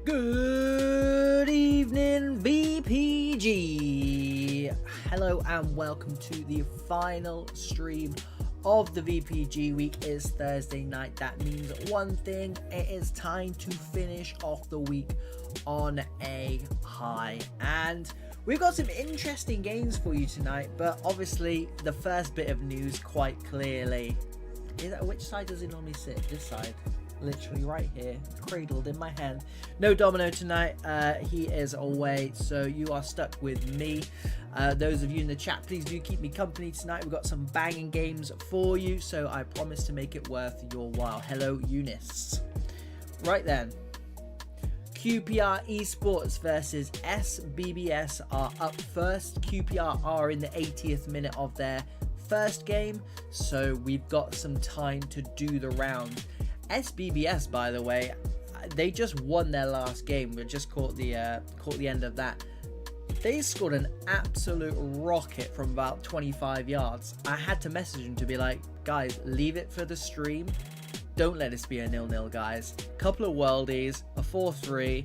Good evening, VPG. Hello and welcome to the final stream of the VPG week. It's Thursday night. That means one thing: it is time to finish off the week on a high. And we've got some interesting games for you tonight, but obviously the first bit of news quite clearly is that which side does it normally sit? This side. Literally right here, cradled in my hand. No Domino tonight. He is away, so you are stuck with me. Those of you in the chat, please do keep me company tonight. We've got some banging games for you, so I promise to make it worth your while. Hello, Eunice. Right then, QPR Esports versus SBBS are up first. QPR are in the 80th minute of their first game, so we've got some time to do the round. SBBS, by the way, they just won their last game. We just caught the end of that. They scored an absolute rocket from about 25 yards. I had to message them to be like, guys, leave it for the stream. Don't let this be a 0-0, guys. Couple of worldies, a 4-3.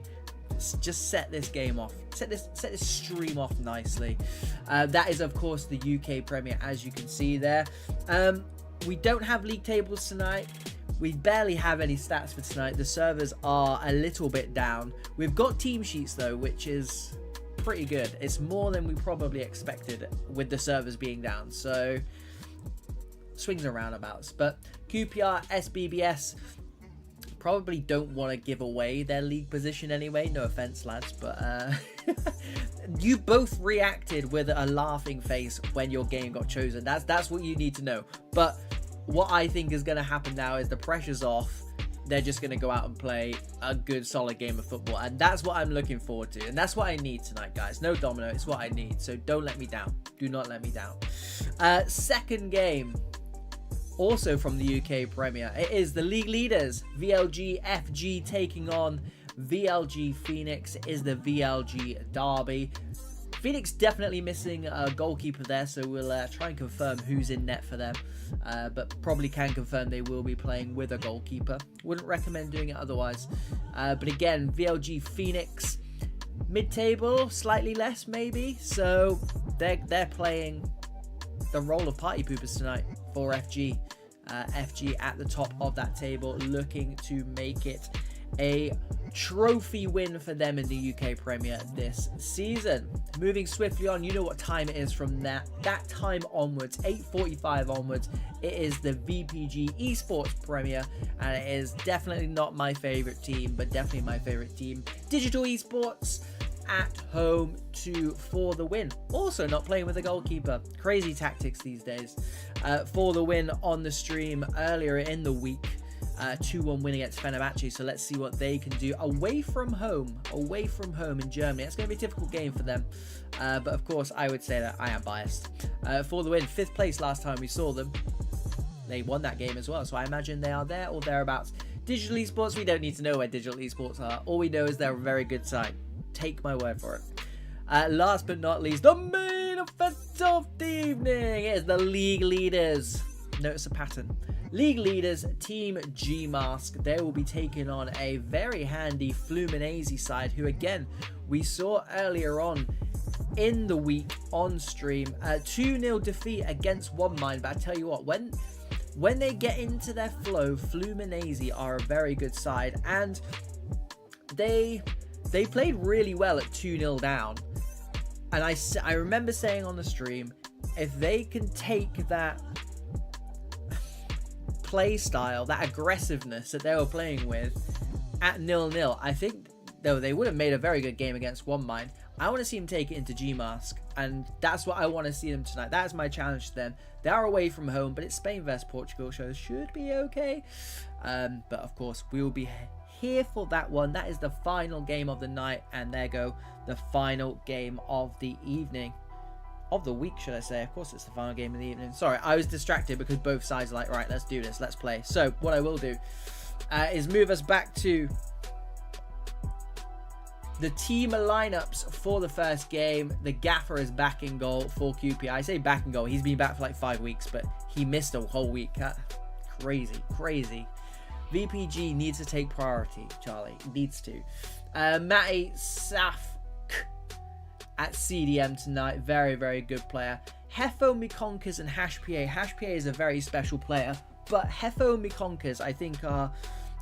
Just set this game off. Set this stream off nicely. That is, of course, the UK Premier, as you can see there. We don't have league tables tonight. We barely have any stats for tonight. The servers are a little bit down. We've got team sheets though, which is pretty good. It's more than we probably expected with the servers being down. So swings and roundabouts. But QPR, SBBS probably don't want to give away their league position anyway. No offense, lads, but you both reacted with a laughing face when your game got chosen. That's what you need to know. But what I think is going to happen now is the pressure's off. They're just going to go out and play a good, solid game of football. And that's what I'm looking forward to. And that's what I need tonight, guys. No Domino. It's what I need. So don't let me down. Do not let me down. Second game, also from the UK Premier. It is the league leaders, VLG FG, taking on VLG Phoenix. It is the VLG derby. Phoenix definitely missing a goalkeeper there, so we'll try and confirm who's in net for them. But probably can confirm they will be playing with a goalkeeper. Wouldn't recommend doing it otherwise. But again, VLG Phoenix, mid-table, slightly less maybe. So they're playing the role of party poopers tonight for FG. FG at the top of that table, looking to make it a trophy win for them in the UK Premier this season. Moving swiftly on, you know what time it is from that time onwards, 8:45 onwards. It is the VPG Esports Premier, and it is definitely not my favorite team, but definitely my favorite team, Digital Esports, at home for the win. Also not playing with a goalkeeper. Crazy tactics these days. For the win on the stream earlier in the week. 2-1 win against FENIX, so let's see what they can do away from home in Germany. It's going to be a difficult game for them, but of course I would say that I am biased. For the win, 5th place last time we saw them. They won that game as well, so I imagine they are there or thereabouts. Digital Esports, we don't need to know where Digital Esports are. All we know is they're a very good side. Take my word for it. Last but not least, the main event of the evening is the league leaders. Notice a pattern. League leaders, Team Gmask. They will be taking on a very handy FLUMINESES side, who again, we saw earlier on in the week on stream. 2-0 defeat against OneMind, but I tell you what, when they get into their flow, FLUMINESES are a very good side, and they played really well at 2-0 down. And I remember saying on the stream, if they can take that play style, that aggressiveness that they were playing with at 0-0, I think though they would have made a very good game against OneMind. I want to see them take it into Gmask, and that's what I want to see them tonight. That's my challenge to them. They are away from home, but it's Spain versus Portugal, so it should be okay. But of course, we will be here for that one. That is the final game of the night, and there go the final game of the evening. Of the week, should I say. Of course it's the final game of the evening. Sorry, I was distracted because both sides are like, right, let's do this, let's play. So what I will do is move us back to the team lineups for the first game. The gaffer is back in goal for QPR. I say back in goal, he's been back for like 5 weeks, but he missed a whole week. Crazy. VPG needs to take priority, Charlie. Needs to. Matty Saf at CDM tonight. Very, very good player. Hefo Mikonkers and HashPA. HashPA is a very special player, but Hefo Mikonkers, I think,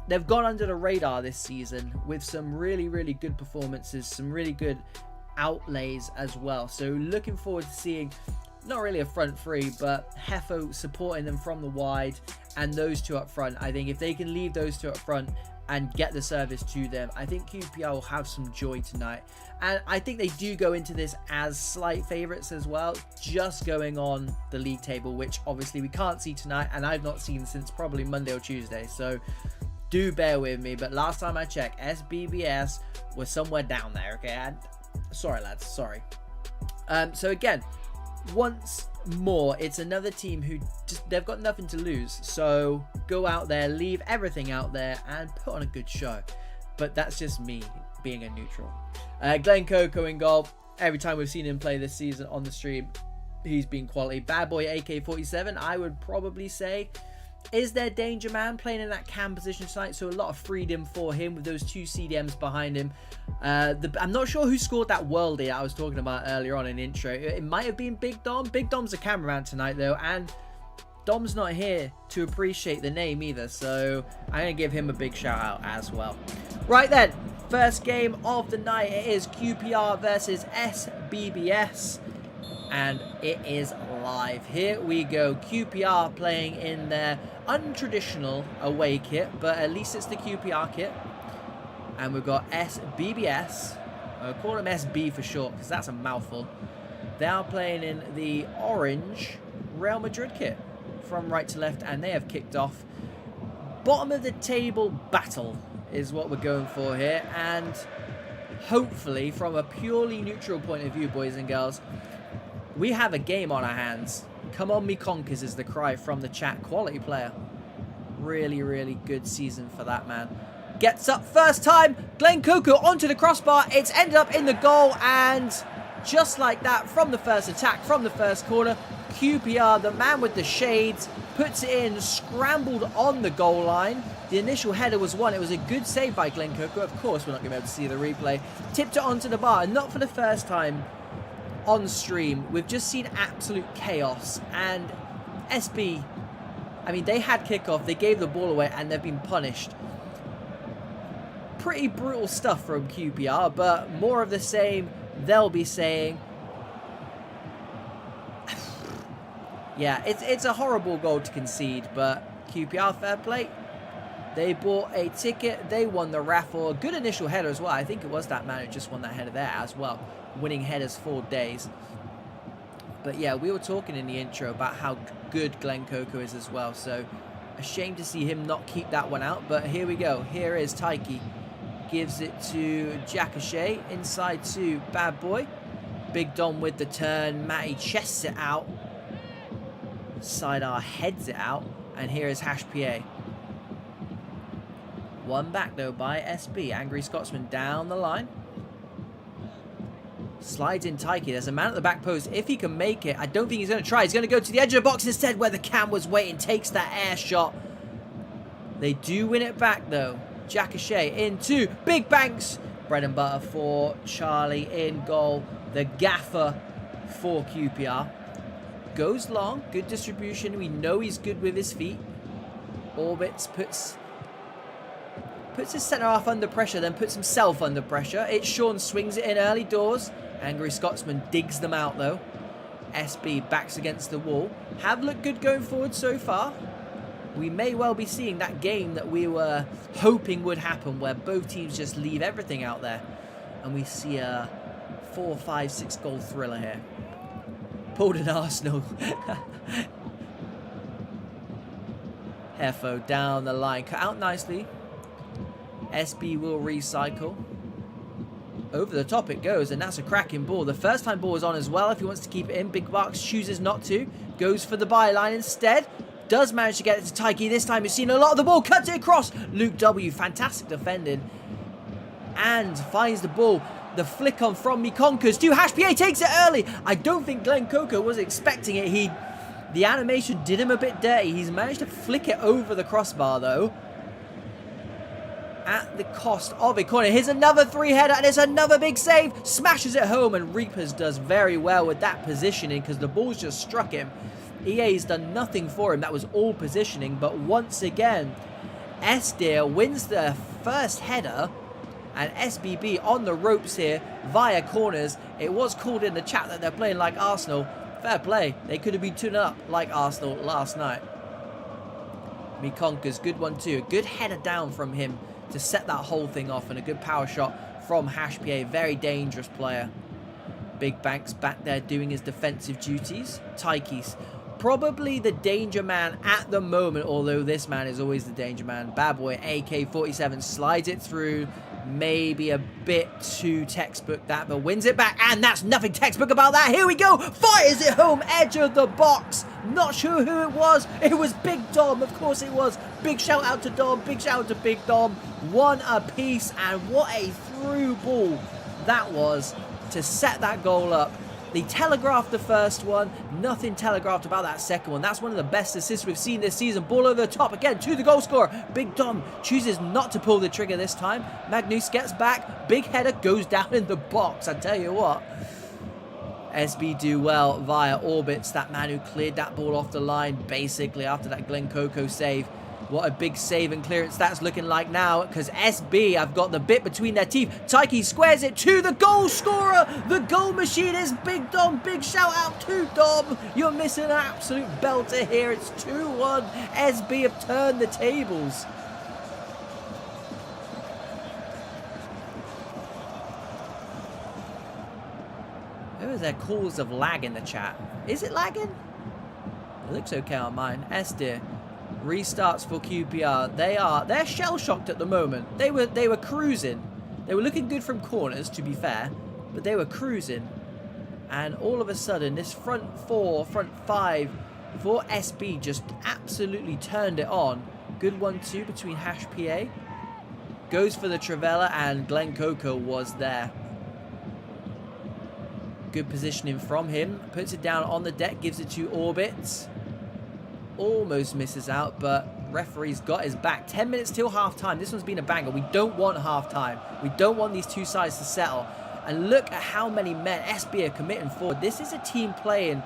they've gone under the radar this season with some really, really good performances, some really good outlays as well. So looking forward to seeing not really a front three, but Hefo supporting them from the wide and those two up front. I think if they can leave those two up front and get the service to them, I think QPR will have some joy tonight. And I think they do go into this as slight favourites as well, just going on the league table, which obviously we can't see tonight, and I've not seen since probably Monday or Tuesday. So do bear with me, but last time I checked, SBBS was somewhere down there, okay? Sorry, lads, sorry. So again, once more, it's another team who just, they've got nothing to lose. So go out there, leave everything out there, and put on a good show. But that's just me being a neutral. Glenn Coco in goal. Every time we've seen him play this season on the stream, he's been quality. Bad boy AK-47, I would probably say, is their danger man playing in that cam position tonight. So a lot of freedom for him with those two CDMs behind him. I'm not sure who scored that worldie I was talking about earlier on in intro. It might have been Big Dom. Big Dom's a cameraman tonight though, and Dom's not here to appreciate the name either. So I'm going to give him a big shout out as well. Right then, first game of the night. It is QPR versus SBBS. And it is live. Here we go. QPR playing in their untraditional away kit, but at least it's the QPR kit. And we've got SBBS. I'll call them SB for short because that's a mouthful. They are playing in the orange Real Madrid kit from right to left, and they have kicked off. Bottom of the table battle is what we're going for here. And hopefully, from a purely neutral point of view, boys and girls, we have a game on our hands. Come on, me conkers is the cry from the chat. Quality player. Really, really good season for that man. Gets up first time. Glenn Coco onto the crossbar. It's ended up in the goal. And just like that, from the first attack, from the first corner, QPR, the man with the shades, puts it in, scrambled on the goal line. The initial header was won. It was a good save by Glenn Coco. Of course, we're not going to be able to see the replay. Tipped it onto the bar. And not for the first time on stream. We've just seen absolute chaos, and SB, I mean, they had kickoff, they gave the ball away, and they've been punished. Pretty brutal stuff from QPR, but more of the same, they'll be saying. Yeah, it's a horrible goal to concede, but QPR, fair play. They bought a ticket, they won the raffle. Good initial header as well. I think it was that man who just won that header there as well. Winning headers for days. But yeah, we were talking in the intro about how good Glenn Coco is as well. So a shame to see him not keep that one out. But here we go. Here is Taiki. Gives it to Jacochet. Inside to Bad Boy. Big Dom with the turn. Matty chests it out. Sidar heads it out. And here is HashPA. One back though by SB. Angry Scotsman down the line. Slides in Taiki. There's a man at the back post. If he can make it, I don't think he's going to try. He's going to go to the edge of the box instead where the cam was waiting. Takes that air shot. They do win it back though. Jacochet into Big Banks. Bread and butter for Charlie in goal. The gaffer for QPR. Goes long. Good distribution. We know he's good with his feet. Orbits. Puts his centre-half under pressure, then puts himself under pressure. It's Sean, swings it in early doors. Angry Scotsman digs them out, though. SB backs against the wall. Have looked good going forward so far. We may well be seeing that game that we were hoping would happen, where both teams just leave everything out there. And we see a 4, 5, 6 goal thriller here. Pulled an Arsenal. Hefo down the line. Cut out nicely. SB will recycle. Over the top it goes, and that's a cracking ball. The first time ball is on as well if he wants to keep it in. Big Bucks chooses not to. Goes for the byline instead. Does manage to get it to Taiki. This time he's seen a lot of the ball. Cuts it across. Luke W. Fantastic defending. And finds the ball. The flick on from Mikonkers to HashPA. Takes it early. I don't think Glenn Coco was expecting it. The animation did him a bit dirty. He's managed to flick it over the crossbar though. at the cost of a corner. Here's another three-header, and it's another big save. Smashes it home, and Reapers does very well with that positioning because the ball's just struck him. EA's done nothing for him. That was all positioning, but once again, SDeer wins the first header, and SBB on the ropes here via corners. It was called in the chat that they're playing like Arsenal. Fair play. They could have been tuned up like Arsenal last night. Mikonka's good one too. A good header down from him to set that whole thing off, and a good power shot from HashPA. Very dangerous player. Big Banks back there doing his defensive duties. Taikis, probably the danger man at the moment, although this man is always the danger man. Bad boy AK-47 slides it through. Maybe a bit too textbook that, but wins it back, and that's nothing textbook about that. Here we go, fires it home, edge of the box. Not sure who it was. It was Big Dom, of course it was. Big shout out to Dom, big shout out to Big Dom. One apiece, and what a through ball that was to set that goal up. They telegraphed the first one, nothing telegraphed about that second one. That's one of the best assists we've seen this season. Ball over the top again to the goal scorer. Big Dom chooses not to pull the trigger this time. Magnus gets back, big header goes down in the box. I tell you what, SB do well via Orbits, that man who cleared that ball off the line basically after that Glen Coco save. What a big save and clearance that's looking like now, because SB have got the bit between their teeth. Taiki squares it to the goal scorer. The goal machine is Big Dom. Big shout out to Dom. You're missing an absolute belter here. It's 2-1. SB have turned the tables. There was their calls of lag in the chat. Is it lagging? It looks okay on mine. SDeer. Restarts for QPR. They're shell shocked at the moment. They were cruising. They were looking good from corners, to be fair, but they were cruising, and all of a sudden this front five for SB just absolutely turned it on. Good 1-2 between HashPA. Goes for the Travella, and Glen Coco was there. Good positioning from him. Puts it down on the deck, gives it to Orbits. Almost misses out, but referee's got his back. 10 minutes till half-time. This one's been a banger. We don't want half-time. We don't want these two sides to settle. And look at how many men SB are committing forward. This is a team playing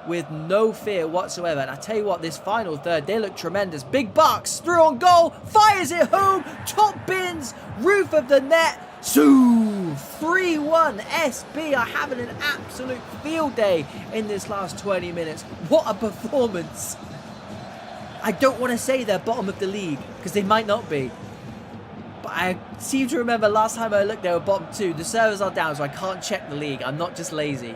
with no fear whatsoever. And I tell you what, this final third, they look tremendous. Big Bucks through on goal, fires it home, top bins, roof of the net. So 3-1. SB are having an absolute field day in this last 20 minutes. What a performance. I don't want to say they're bottom of the league, because they might not be. But I seem to remember last time I looked, they were bottom 2. The servers are down, so I can't check the league. I'm not just lazy.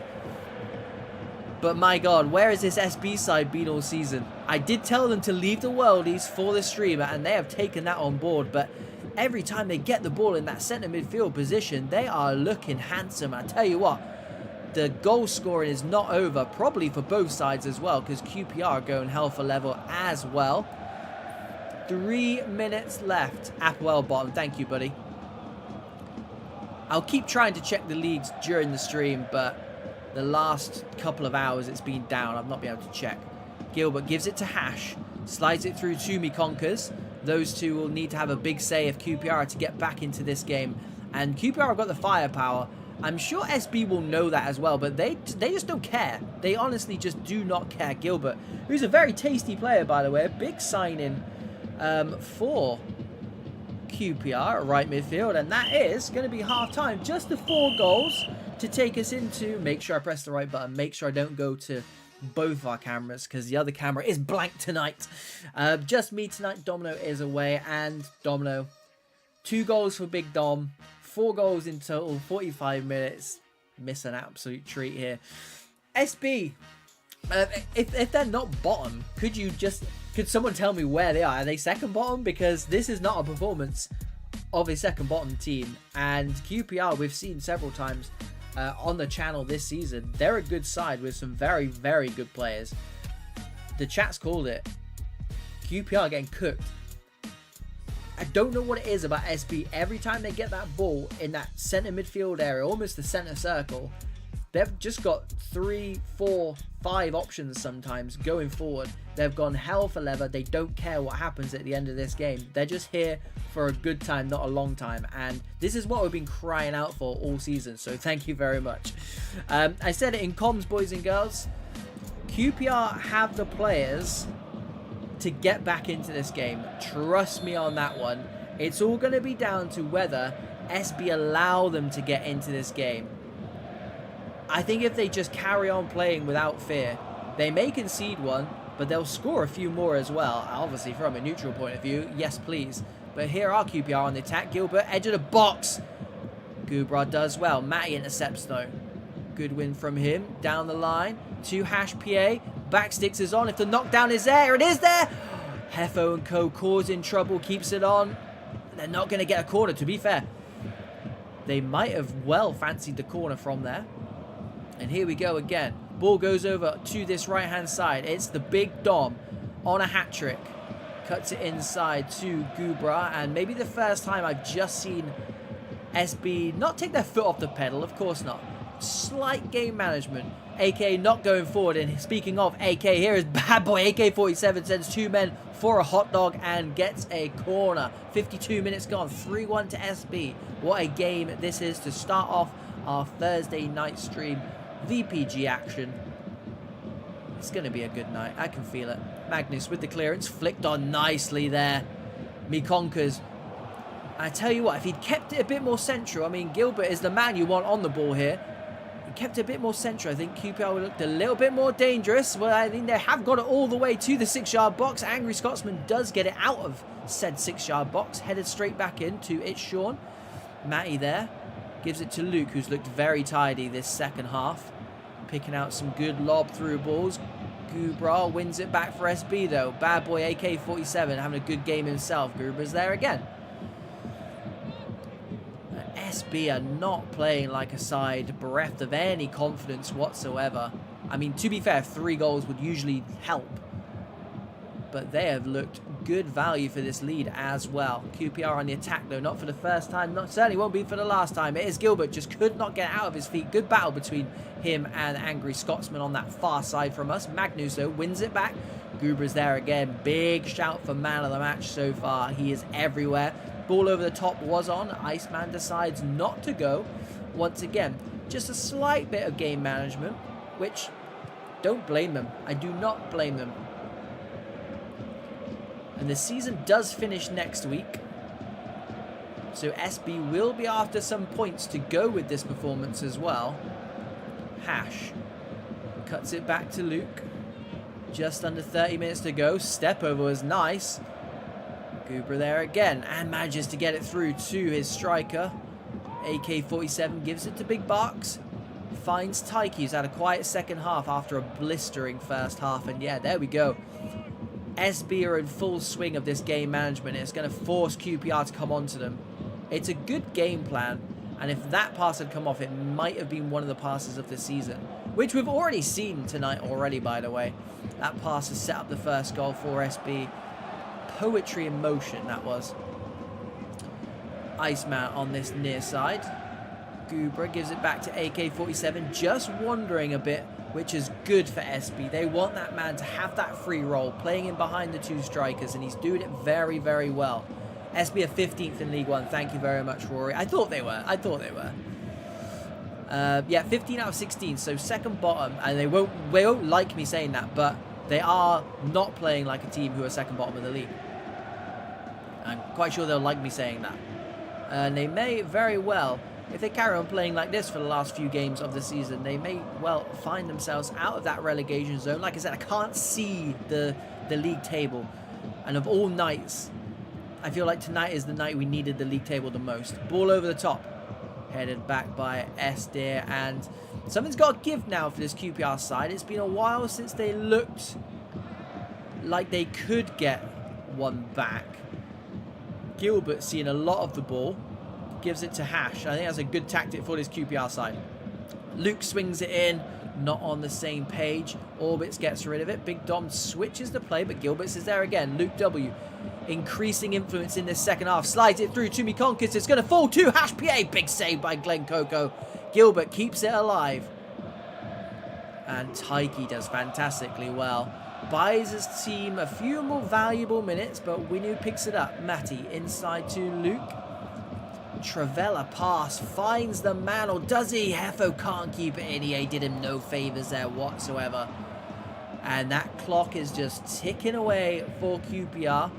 But my God, where has this SB side been all season? I did tell them to leave the worldies for the streamer, and they have taken that on board. But every time they get the ball in that centre midfield position, they are looking handsome. I tell you what, the goal scoring is not over, probably for both sides as well, because QPR are going hell for level as well. 3 minutes left. Applewell bottom. Thank you, buddy. I'll keep trying to check the leagues during the stream, but the last couple of hours it's been down. I've not been able to check. Gilbert gives it to Hash. Slides it through to Mikonkas. Those two will need to have a big say if QPR are to get back into this game. And QPR have got the firepower. I'm sure SB will know that as well, but they just don't care. They honestly just do not care. Gilbert, who's a very tasty player, by the way, a big signing for QPR, right midfield, and that is going to be half-time. Just the 4 goals to take us into, make sure I press the right button, make sure I don't go to both our cameras, because the other camera is blank tonight. Just me tonight. Domino is away, and Domino, 2 goals for Big Dom. 4 goals in total, 45 minutes. Miss an absolute treat here. SB, if they're not bottom, could someone tell me where they are? Are they second bottom? Because this is not a performance of a second bottom team. And QPR, we've seen several times on the channel this season. They're a good side with some very, very good players. The chat's called it. QPR getting cooked. I don't know what it is about SB. Every time they get that ball in that centre midfield area, almost the centre circle, they've just got 3, 4, 5 options sometimes going forward. They've gone hell for leather. They don't care what happens at the end of this game. They're just here for a good time, not a long time. And this is what we've been crying out for all season. So thank you very much. I said it in comms, boys and girls. QPR have the players to get back into this game. Trust me on that one. It's all going to be down to whether SB allow them to get into this game. I think if they just carry on playing without fear, they may concede one, but they'll score a few more as well. Obviously, from a neutral point of view, yes, please. But here are QPR on the attack. Gilbert, edge of the box. Gubra does well. Matty intercepts, though. Good win from him. Down the line to Hash PA. Backsticks is on. If the knockdown is there, it is there. Hefo and Co. causing trouble. Keeps it on. They're not going to get a corner, to be fair. They might have well fancied the corner from there. And here we go again. Ball goes over to this right-hand side. It's the big Dom on a hat-trick. Cuts it inside to Gubra. And maybe the first time I've just seen SB not take their foot off the pedal. Of course not. Slight game management. AK not going forward. And speaking of AK, here is bad boy. AK-47 sends 2 men for a hot dog and gets a corner. 52 minutes gone. 3-1 to SB. What a game this is to start off our Thursday night stream. VPG action. It's going to be a good night. I can feel it. Magnus with the clearance. Flicked on nicely there. Mikonkers. I tell you what, if he'd kept it a bit more central, I mean, Gilbert is the man you want on the ball here. He kept it a bit more central. I think QPR would have looked a little bit more dangerous. Well, I think they have got it all the way to the 6-yard box. Angry Scotsman does get it out of said 6-yard box. Headed straight back into it. Sean. Matty there. Gives it to Luke, who's looked very tidy this second half. Picking out some good lob through balls. Gubra wins it back for SB, though. Bad boy AK-47 having a good game himself. Gubra's there again. SB are not playing like a side bereft of any confidence whatsoever. I mean, to be fair, 3 goals would usually help. But they have looked good value for this lead as well. QPR on the attack, though, not for the first time. Certainly won't be for the last time. It is Gilbert, just could not get out of his feet. Good battle between him and Angry Scotsman on that far side from us. Magnus, though, wins it back. Gubra's there again. Big shout for man of the match so far. He is everywhere. Ball over the top was on. Iceman decides not to go. Once again, just a slight bit of game management, which, don't blame them. I do not blame them. And the season does finish next week. So SB will be after some points to go with this performance as well. Hash cuts it back to Luke. Just under 30 minutes to go. Step over was nice. Gubra there again. And manages to get it through to his striker. AK-47 gives it to Big Barks. Finds Tyke, who's had a quiet second half after a blistering first half. And yeah, there we go. SB are in full swing of this game management. It's going to force QPR to come onto them. It's a good game plan, and if that pass had come off, it might have been one of the passes of the season, which we've already seen tonight already, by the way. That pass has set up the first goal for SB. Poetry in motion, that was. Iceman on this near side. Gubra gives it back to AK-47, just wandering a bit, which is good for SB. They want that man to have that free roll, playing in behind the 2 strikers, and he's doing it very, very well. SB are 15th in League One. Thank you very much, Rory. I thought they were. Yeah, 15 out of 16, so second bottom, and they won't like me saying that, but they are not playing like a team who are second bottom of the league. I'm quite sure they'll like me saying that. And they may very well, if they carry on playing like this for the last few games of the season, they may well find themselves out of that relegation zone. Like I said, I can't see the league table. And of all nights, I feel like tonight is the night we needed the league table the most. Ball over the top. Headed back by Esdir. And something's got to give now for this QPR side. It's been a while since they looked like they could get one back. Gilbert seeing a lot of the ball. Gives it to Hash. I think that's a good tactic for this QPR side. Luke swings it in. Not on the same page. Orbits gets rid of it. Big Dom switches the play, but Gilbert's is there again. Luke W. Increasing influence in this second half. Slides it through to Mikonkis. It's going to fall to Hash PA. Big save by Glenn Coco. Gilbert keeps it alive. And Taiki does fantastically well. Buys his team a few more valuable minutes, but Winu picks it up. Matty inside to Luke. Travella pass, finds the man, or does he? Hefo can't keep it in. He did him no favors there whatsoever. And that clock is just ticking away for QPR.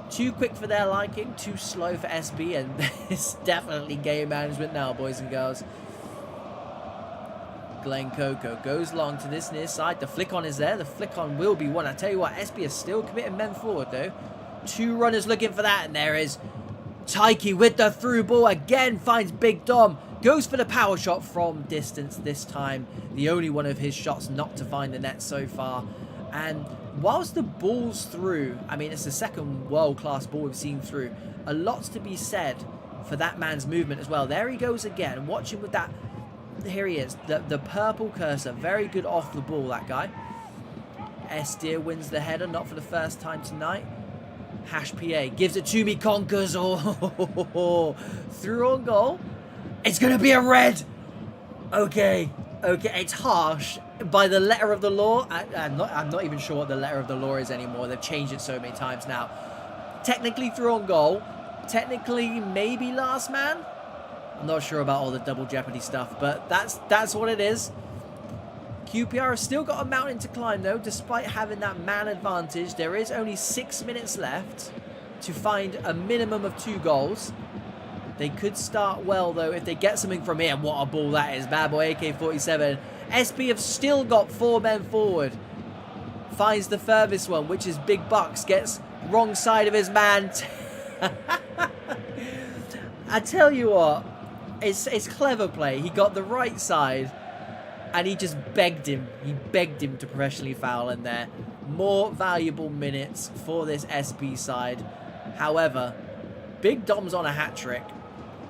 Too quick for their liking, too slow for SB, and it's definitely game management now, boys and girls. Glenn Coco goes long to this near side. The flick on is there. The flick on will be one. I tell you what, SB is still committing men forward though. 2 runners looking for that, and there is Taiki with the through ball again, finds Big Dom. Goes for the power shot from distance this time. The only one of his shots not to find the net so far. And whilst the ball's through, I mean, it's the second world-class ball we've seen through. A lot's to be said for that man's movement as well. There he goes again. Watch him with that. Here he is. The purple cursor. Very good off the ball, that guy. Estir wins the header, not for the first time tonight. Hash PA gives it to me, conquers. Oh, through on goal. It's going to be a red. Okay, it's harsh. By the letter of the law, I'm not even sure what the letter of the law is anymore. They've changed it so many times now. Technically through on goal. Technically maybe last man. I'm not sure about all the double jeopardy stuff, but that's what it is. QPR have still got a mountain to climb though, despite having that man advantage. There is only 6 minutes left to find a minimum of 2 goals. They could start well though if they get something from here. What a ball that is. Bad boy AK-47. SB have still got 4 men forward. Finds the furthest one, which is Big Bucks. Gets wrong side of his man. I tell you what, it's clever play. He got the right side and he just begged him. He begged him to professionally foul in there. More valuable minutes for this SB side. However, Big Dom's on a hat-trick.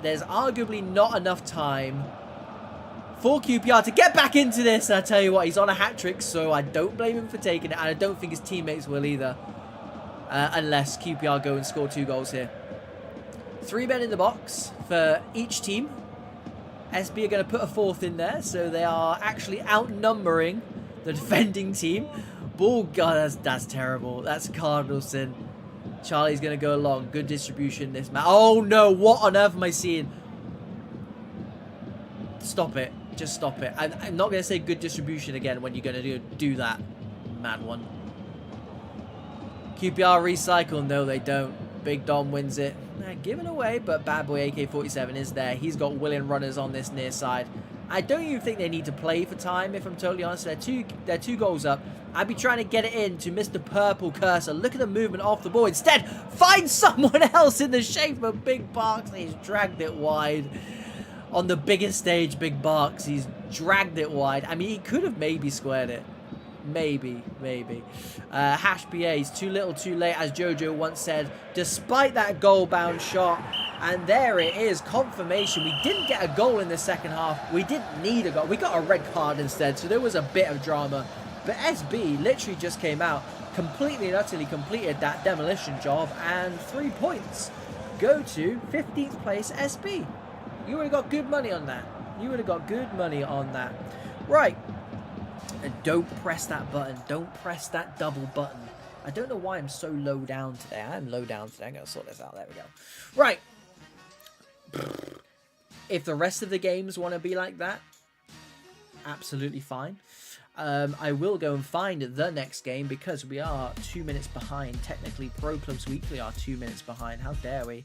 There's arguably not enough time for QPR to get back into this. And I tell you what, he's on a hat-trick, so I don't blame him for taking it. And I don't think his teammates will either. Unless QPR go and score 2 goals here. 3 men in the box for each team. SB are going to put a 4th in there, so they are actually outnumbering the defending team. Ball, God, that's terrible. That's cardinal sin. Charlie's going to go along. Good distribution this match. Oh no, what on earth am I seeing? Stop it. Just stop it. I'm not going to say good distribution again when you're going to do that. Mad one. QPR recycle. No, they don't. Big Dom wins it. Given away, but bad boy AK-47 is there. He's got willing runners on this near side. I don't even think they need to play for time, if I'm totally honest. They're two goals up. I'd be trying to get it in to Mr. Purple Cursor. Look at the movement off the ball. Instead, find someone else in the shape of Big Barks. He's dragged it wide. On the biggest stage, Big Barks, he's dragged it wide. I mean, he could have maybe squared it. Maybe. Hash PA's too little too late, as Jojo once said, despite that goal-bound shot. And there it is, confirmation. We didn't get a goal in the second half. We didn't need a goal. We got a red card instead, so there was a bit of drama. But SB literally just came out, completely and utterly completed that demolition job, and 3 points go to 15th place SB. You would have got good money on that. Right. And don't press that button. Don't press that double button. I don't know why I'm so low down today. I am low down today. I'm going to sort this out. There we go. Right. If the rest of the games want to be like that, absolutely fine. I will go and find the next game because we are 2 minutes behind. Technically, Pro Clubs Weekly are 2 minutes behind. How dare we?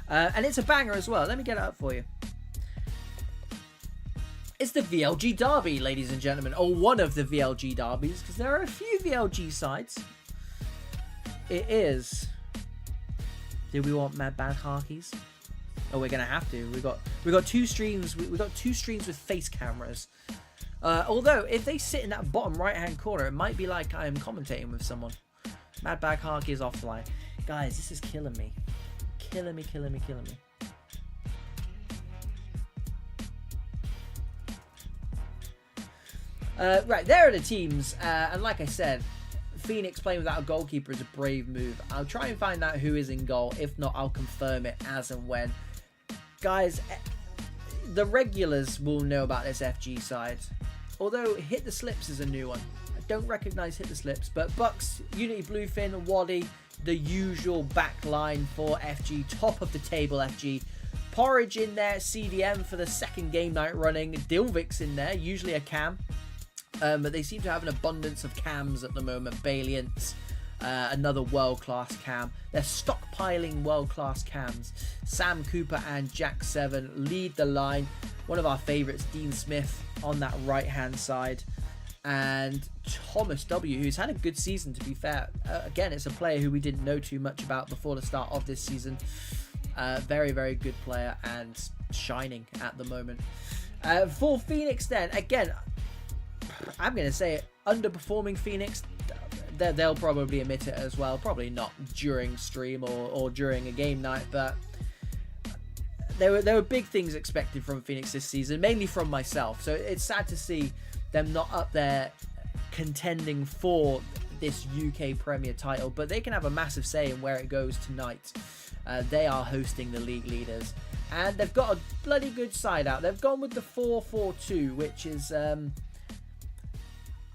And it's a banger as well. Let me get it up for you. It's the VLG Derby, ladies and gentlemen. Or one of the VLG Derbies, because there are a few VLG sides. It is. Do we want Mad Bad Harkies? Oh, we're gonna have to. We got 2 streams. We got 2 streams with face cameras. Although if they sit in that bottom right hand corner, it might be like I'm commentating with someone. Mad Bad Harky is offline. Guys, this is killing me. Killing me. Right, there are the teams, and like I said, Phoenix playing without a goalkeeper is a brave move. I'll try and find out who is in goal. If not, I'll confirm it as and when. Guys, the regulars will know about this FG side. although Hit the Slips is a new one. I don't recognize Hit the Slips, but Bucks, Unity Bluefin, Waddy, the usual backline for FG, top of the table FG. Porridge in there, CDM for the second game night running. Dilvik's in there, usually a cam. But they seem to have an abundance of cams at the moment. Baliance, another world-class cam. They're stockpiling world-class cams. Sam Cooper and Jack7 lead the line. One of our favourites, Dean Smith, on that right-hand side. And Thomas W, who's had a good season, to be fair. Again, it's a player who we didn't know too much about before the start of this season. Very, very good player and shining at the moment. For Phoenix then, again, I'm going to say it, underperforming Phoenix. They'll probably admit it as well. Probably not during stream or during a game night, but there were big things expected from Phoenix this season, mainly from myself. So it's sad to see them not up there contending for this UK Premier title, but they can have a massive say in where it goes tonight. They are hosting the league leaders, and they've got a bloody good side out. They've gone with the 4-4-2, which is,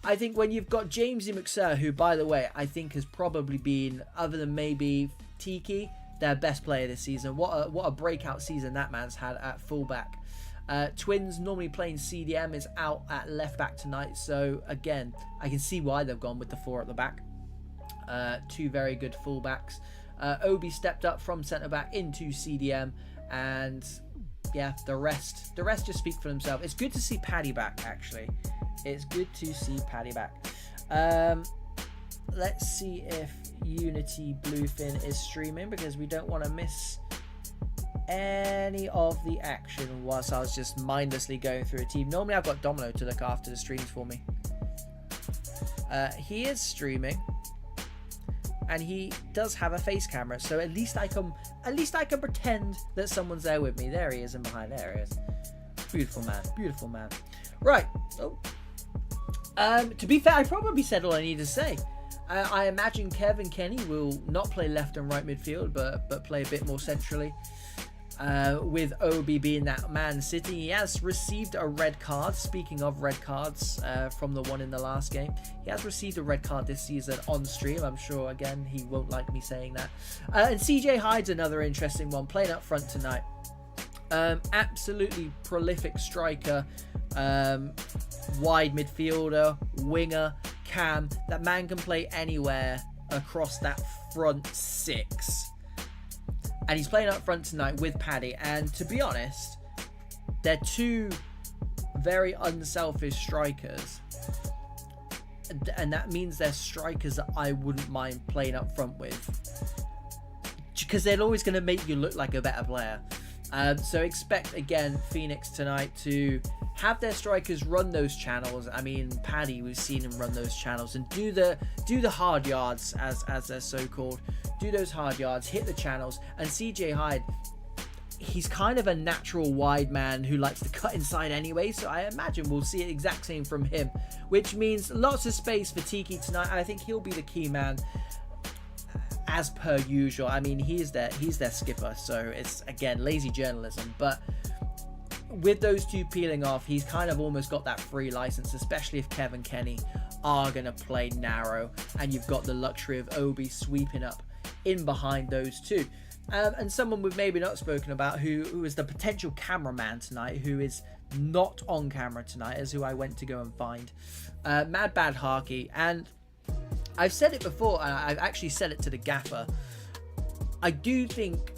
I think, when you've got Jamesy McSir, who, by the way, I think has probably been, other than maybe Tiki, their best player this season. What a breakout season that man's had at fullback. Twins, normally playing CDM, is out at left back tonight, so again, I can see why they've gone with the 4 at the back. Two very good fullbacks. Obi stepped up from centre back into CDM, and yeah, the rest just speak for themselves. It's good to see Paddy back, actually. It's good to see Paddy back. Let's see if Unity Bluefin is streaming, because we don't want to miss any of the action whilst I was just mindlessly going through a team. Normally I've got Domino to look after the streams for me. He is streaming, and he does have a face camera, so at least I can pretend that someone's there with me. There he is, and behind there he is. Beautiful man, beautiful man. Right. Oh. To be fair, I probably said all I need to say. I imagine Kev and Kenny will not play left and right midfield, but play a bit more centrally. With Obi being that Man City. He has received a red card. Speaking of red cards, from the one in the last game, he has received a red card this season on stream. I'm sure, again, he won't like me saying that. And CJ Hyde's another interesting one, playing up front tonight. Absolutely prolific striker, wide midfielder, winger, cam. That man can play anywhere across that front 6. And he's playing up front tonight with Paddy. And to be honest, they're two very unselfish strikers. And that means they're strikers that I wouldn't mind playing up front with, because they're always going to make you look like a better player. So expect, again, Phoenix tonight to have their strikers run those channels. I mean, Paddy, we've seen him run those channels and do the hard yards, as they're so called. Do those hard yards, hit the channels. And CJ Hyde, he's kind of a natural wide man who likes to cut inside anyway, so I imagine we'll see the exact same from him, which means lots of space for Tiki tonight. I think he'll be the key man, as per usual. I mean, he's their skipper, so it's, again, lazy journalism, but with those two peeling off, he's kind of almost got that free license, especially if Kev and Kenny are going to play narrow, and you've got the luxury of Obi sweeping up in behind those two. And someone we've maybe not spoken about, who is the potential cameraman tonight, who is not on camera tonight, is who I went to go and find. Mad Bad Harky. And I've said it before, and I've actually said it to the gaffer. I do think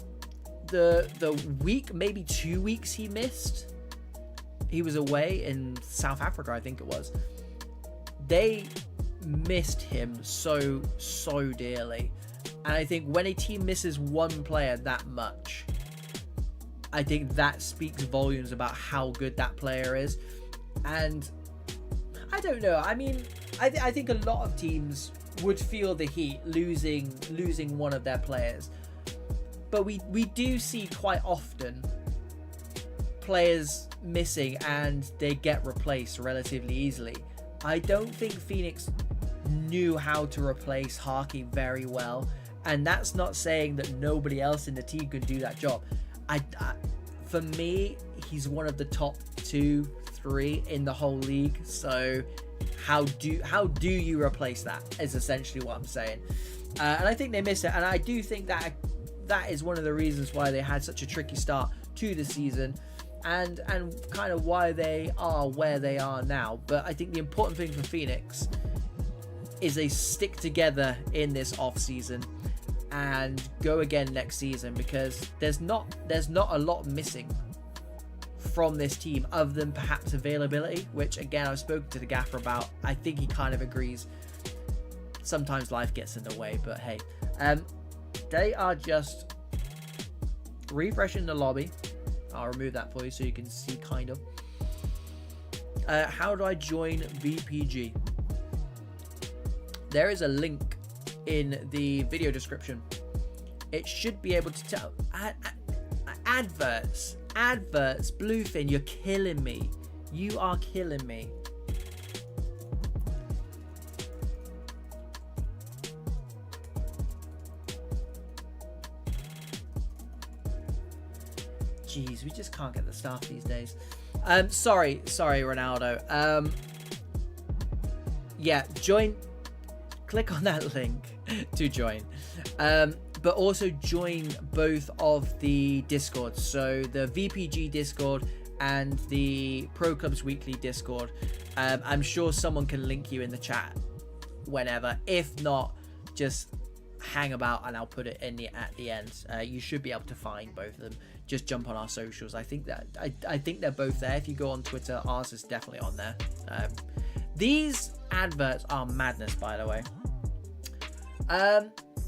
the week, maybe 2 weeks he missed, he was away in South Africa, I think it was. They missed him so dearly. And I think when a team misses one player that much, I think that speaks volumes about how good that player is. And I don't know. I mean, I think a lot of teams would feel the heat losing one of their players. But we do see quite often players missing and they get replaced relatively easily. I don't think Phoenix knew how to replace Harky very well. And that's not saying that nobody else in the team could do that job. for me, he's one of the top 2, 3 in the whole league. So how do you replace that is essentially what I'm saying. And I think they miss it. And I do think that is one of the reasons why they had such a tricky start to the season, and kind of why they are where they are now. But I think the important thing for Phoenix is they stick together in this off season and go again next season, because there's not a lot missing from this team other than perhaps availability, which again I've spoken to the gaffer about. I think he kind of agrees. Sometimes life gets in the way, but hey, they are just refreshing the lobby. I'll remove that for you so you can see kind of. How do I join VPG? There is a link in the video description. It should be able to tell. Adverts, Bluefin, you're killing me. You are killing me. Jeez, we just can't get the staff these days. Sorry, Ronaldo. Yeah, join. Click on that link to join. But also join both of the Discords. So the VPG Discord and the Pro Clubs Weekly Discord. I'm sure someone can link you in the chat whenever. If not, just hang about and I'll put it in at the end. You should be able to find both of them. Just jump on our socials. I think they're both there. If you go on Twitter, ours is definitely on there. These adverts are madness, by the way.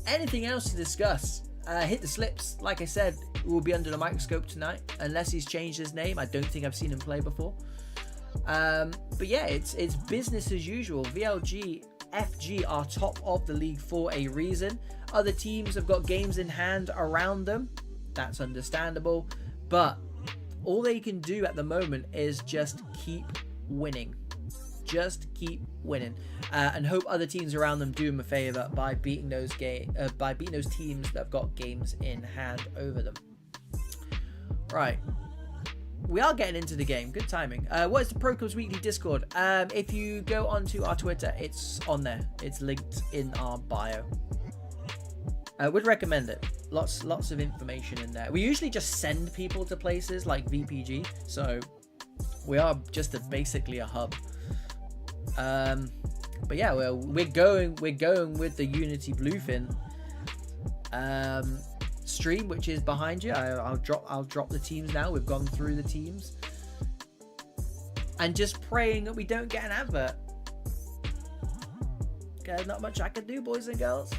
Anything else to discuss? Hit the slips. Like I said, will be under the microscope tonight, unless he's changed his name. I don't think I've seen him play before. But yeah, it's business as usual. VLG FG are top of the league for a reason. Other teams have got games in hand around them. That's understandable, but all they can do at the moment is just keep winning. Just keep winning, and hope other teams around them do them a favor by beating those teams that have got games in hand over them. Right, we are getting into the game. Good timing. What is the Pro Clubs Weekly Discord? If you go onto our Twitter, it's on there. It's linked in our bio. I would recommend it. Lots of information in there. We usually just send people to places like VPG, so we are just basically a hub. But yeah, we're going with the Unity Bluefin stream, which is behind you. I'll drop the teams now. We've gone through the teams, and just praying that we don't get an advert. Okay, not much I can do, boys and girls.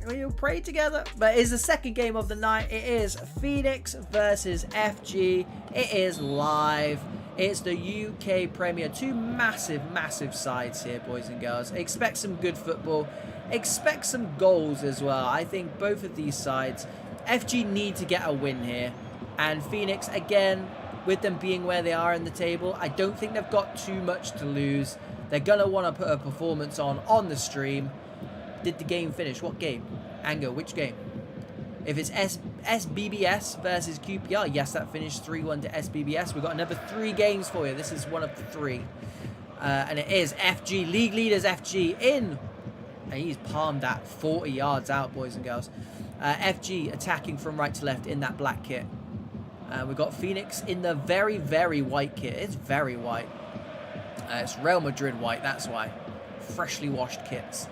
We'll pray together. But it's the second game of the night. It is Phoenix versus FG. It is live. It's the UK Premier. Two massive sides here, boys and girls. Expect some good football. Expect some goals as well. I think both of these sides, FG need to get a win here. And Phoenix, again, with them being where they are in the table, I don't think they've got too much to lose. They're going to want to put a performance on the stream. Did the game finish? What game? Ango, which game? If it's SBBS versus QPR, yes, that finished 3-1 to SBBS. We've got another 3 games for you. This is one of the 3. And it is FG, league leaders FG in. And he's palmed that 40 yards out, boys and girls. FG attacking from right to left in that black kit. We've got Phoenix in the very white kit. It's very white. It's Real Madrid white, that's why. Freshly washed kits.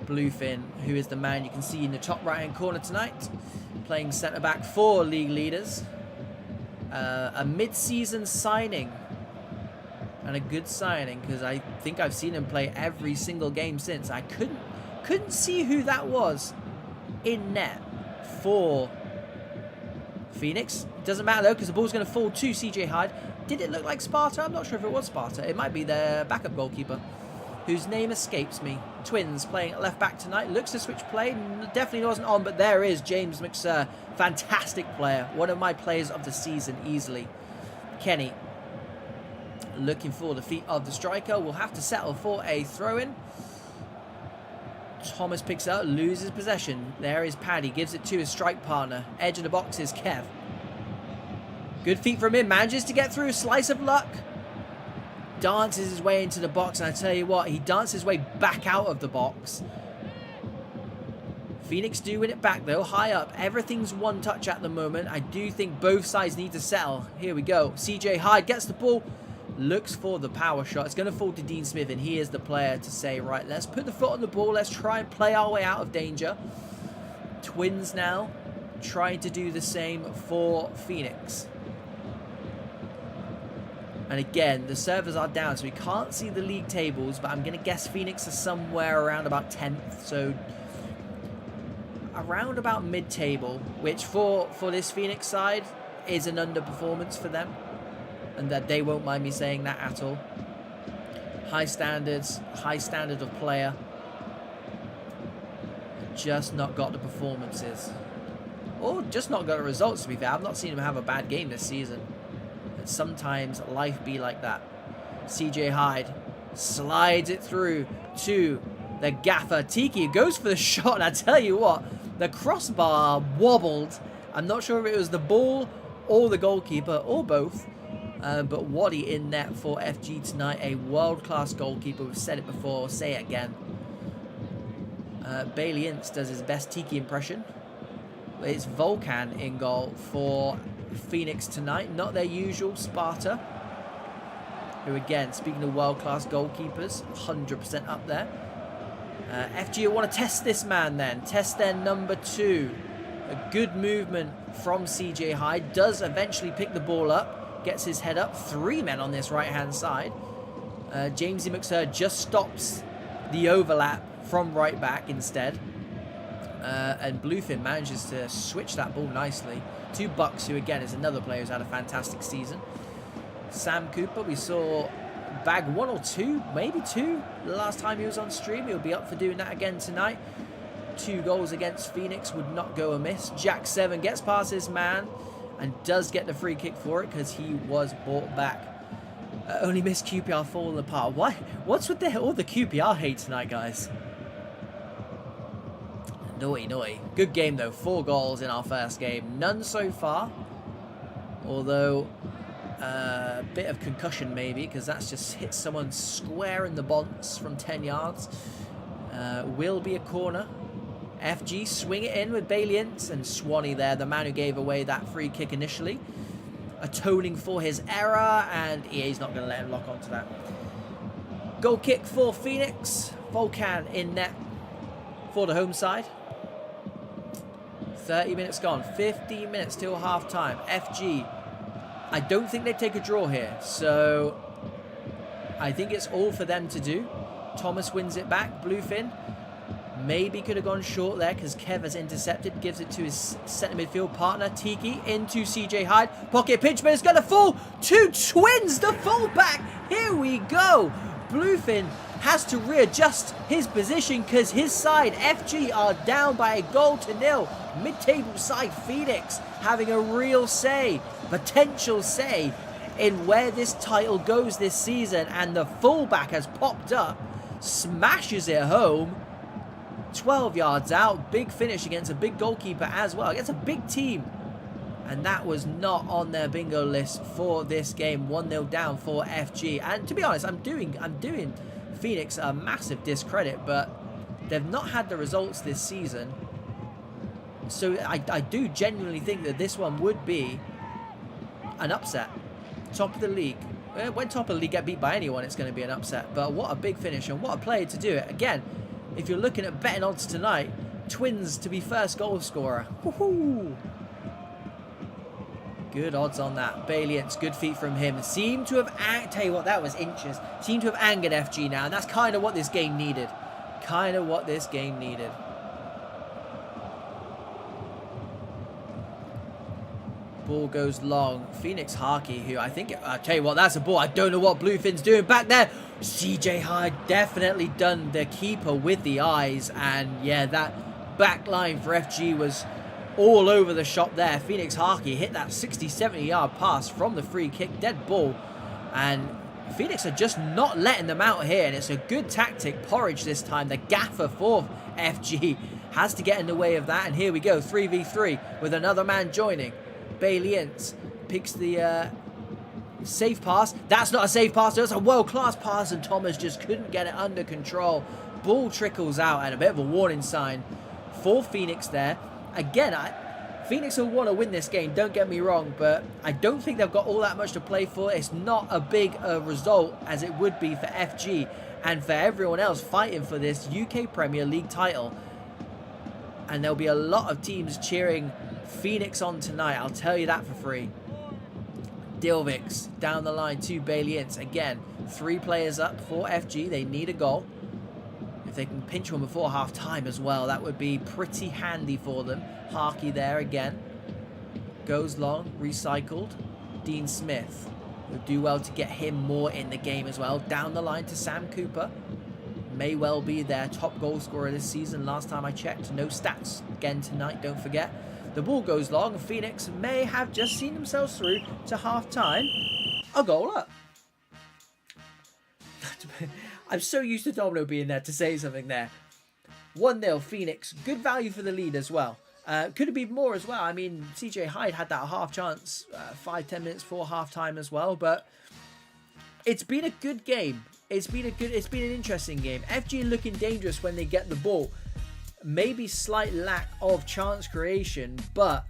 Bluefin, who is the man you can see in the top right hand corner tonight, playing centre back for league leaders. A mid-season signing, and a good signing, because I think I've seen him play every single game since. I couldn't see who that was in net for Phoenix. Doesn't matter though, because the ball's going to fall to CJ Hyde. Did it look like Sparta? I'm not sure if it was Sparta. It might be their backup goalkeeper, whose name escapes me. Twins playing at left back tonight. Looks to switch play. Definitely wasn't on, but there is James McSir. Fantastic player. One of my players of the season, easily. Kenny looking for the feet of the striker. We'll have to settle for a throw-in. Thomas picks up, loses possession. There is Paddy. Gives it to his strike partner. Edge of the box is Kev. Good feet from him. Manages to get through. Slice of luck. Dances his way into the box. And I tell you what, he dances his way back out of the box. Phoenix do win it back though, high up. Everything's one touch at the moment. I do think both sides need to settle. Here we go. CJ Hyde gets the ball, looks for the power shot. It's going to fall to Dean Smith, and he is the player to say, right, let's put the foot on the ball. Let's try and play our way out of danger. Twins now trying to do the same for Phoenix. And again, the servers are down, so we can't see the league tables, but I'm going to guess Phoenix is somewhere around about 10th. So around about mid-table, which for this Phoenix side is an underperformance for them, and that they won't mind me saying that at all. High standards, high standard of player, just not got the performances, or just not got the results, to be fair. I've not seen him have a bad game this season. And sometimes life be like that. CJ Hyde slides it through to the gaffer. Tiki goes for the shot, and I tell you what, the crossbar wobbled. I'm not sure if it was the ball or the goalkeeper or both. But Waddy in net for FG tonight. A world-class goalkeeper. We've said it before. Say it again. Bailey Ince does his best Tiki impression. It's Volkan in goal for Phoenix tonight. Not their usual Sparta. Who again, speaking of world-class goalkeepers, 100% up there. FG want to test this man then. Test their number 2. A good movement from CJ Hyde. Does eventually pick the ball up. Gets his head up. 3 men on this right-hand side. Jamesy McSurd just stops the overlap from right back instead. And Bluefin manages to switch that ball nicely to Bucks, who again is another player who's had a fantastic season. Sam Cooper, we saw bag 1 or 2, maybe 2 the last time he was on stream. He'll be up for doing that again tonight. 2 goals against Phoenix would not go amiss. Jack 7 gets past his man and does get the free kick for it because he was brought back. Only missed QPR falling apart. Why? What's with all the QPR hate tonight, guys? Naughty. Good game though. 4 goals in our first game. None so far. Although a bit of concussion maybe, because that's just hit someone square in the bonds from 10 yards. Will be a corner. FG swing it in with Bailey Ince, and Swanee there, the man who gave away that free kick initially, atoning for his error, and EA's not going to let him lock onto that. Goal kick for Phoenix. Volkan in net for the home side. 30 minutes gone. 15 minutes till half time. FG, I don't think they take a draw here, so I think it's all for them to do. Thomas wins it back. Bluefin maybe could have gone short there because Kev has intercepted. Gives it to his centre midfield partner, Tiki, into CJ Hyde. Pocket pinch, but it's going to fall to Twins, the fullback. Here we go. Bluefin has to readjust his position because his side, FG, are down by 1-0. Mid-table side, Phoenix, having a real say, potential say, in where this title goes this season. And the fullback has popped up, smashes it home. 12 yards out. Big finish against a big goalkeeper as well. Against a big team. And that was not on their bingo list for this game. 1-0 down for FG. And to be honest, I'm doing Phoenix a massive discredit, but they've not had the results this season. So I do genuinely think that this one would be an upset. Top of the league. When top of the league get beat by anyone, it's going to be an upset. But what a big finish and what a player to do it. Again, if you're looking at betting odds tonight, Twins to be first goal scorer. Woohoo! Good odds on that. Bailey, it's good feet from him. Seemed to have, tell you what, that was inches. Seemed to have angered FG now. And that's kind of what this game needed. Ball goes long. Phoenix Harkey, who I think, I'll tell you what, that's a ball. I don't know what Bluefin's doing back there. CJ Hyde definitely done the keeper with the eyes. And yeah, that back line for FG was all over the shop there. Phoenix Harkey hit that 60-70 yard pass from the free kick, dead ball. And Phoenix are just not letting them out here. And it's a good tactic. Porridge this time, the gaffer for FG, has to get in the way of that. And here we go, 3v3 with another man joining. Bailey Ince picks the safe pass. That's not a safe pass. That's a world-class pass, and Thomas just couldn't get it under control. Ball trickles out, and a bit of a warning sign for Phoenix there. Again, Phoenix will want to win this game, don't get me wrong, but I don't think they've got all that much to play for. It's not a big result as it would be for FG and for everyone else fighting for this UK Premier League title. And there'll be a lot of teams cheering Phoenix on tonight, I'll tell you that for free. Dilviks down the line to Balians. Again, 3 players up for FG. They need a goal. If they can pinch one before half-time as well, that would be pretty handy for them. Harkey there again. Goes long, recycled. Dean Smith would do well to get him more in the game as well. Down the line to Sam Cooper. May well be their top goal scorer this season. Last time I checked, no stats again tonight, don't forget. The ball goes long. Phoenix may have just seen themselves through to half-time. A goal up. I'm so used to Domino being there to say something there. 1-0 Phoenix. Good value for the lead as well. Could have been more as well. I mean, CJ Hyde had that half chance 5-10 minutes before half-time as well. But it's been a good game. It's been an interesting game. FG looking dangerous when they get the ball. Maybe slight lack of chance creation, but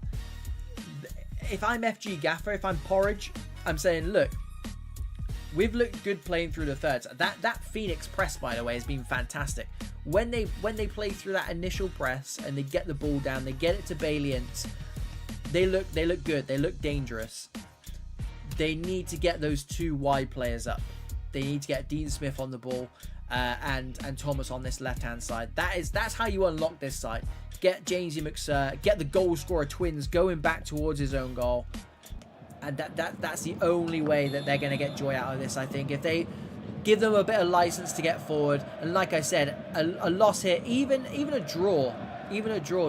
if I'm FG Gaffer, if I'm Porridge, I'm saying, look, we've looked good playing through the thirds. That Phoenix press, by the way, has been fantastic. When they play through that initial press and they get the ball down, they get it to Balians, they look good. They look dangerous. They need to get those 2 wide players up. They need to get Dean Smith on the ball. And Thomas on this left-hand side. That's how you unlock this side. Get Jamesy McSir, get the goal scorer Twins going back towards his own goal. And that's the only way that they're going to get joy out of this, I think. If they give them a bit of license to get forward, and like I said, a loss here, even a draw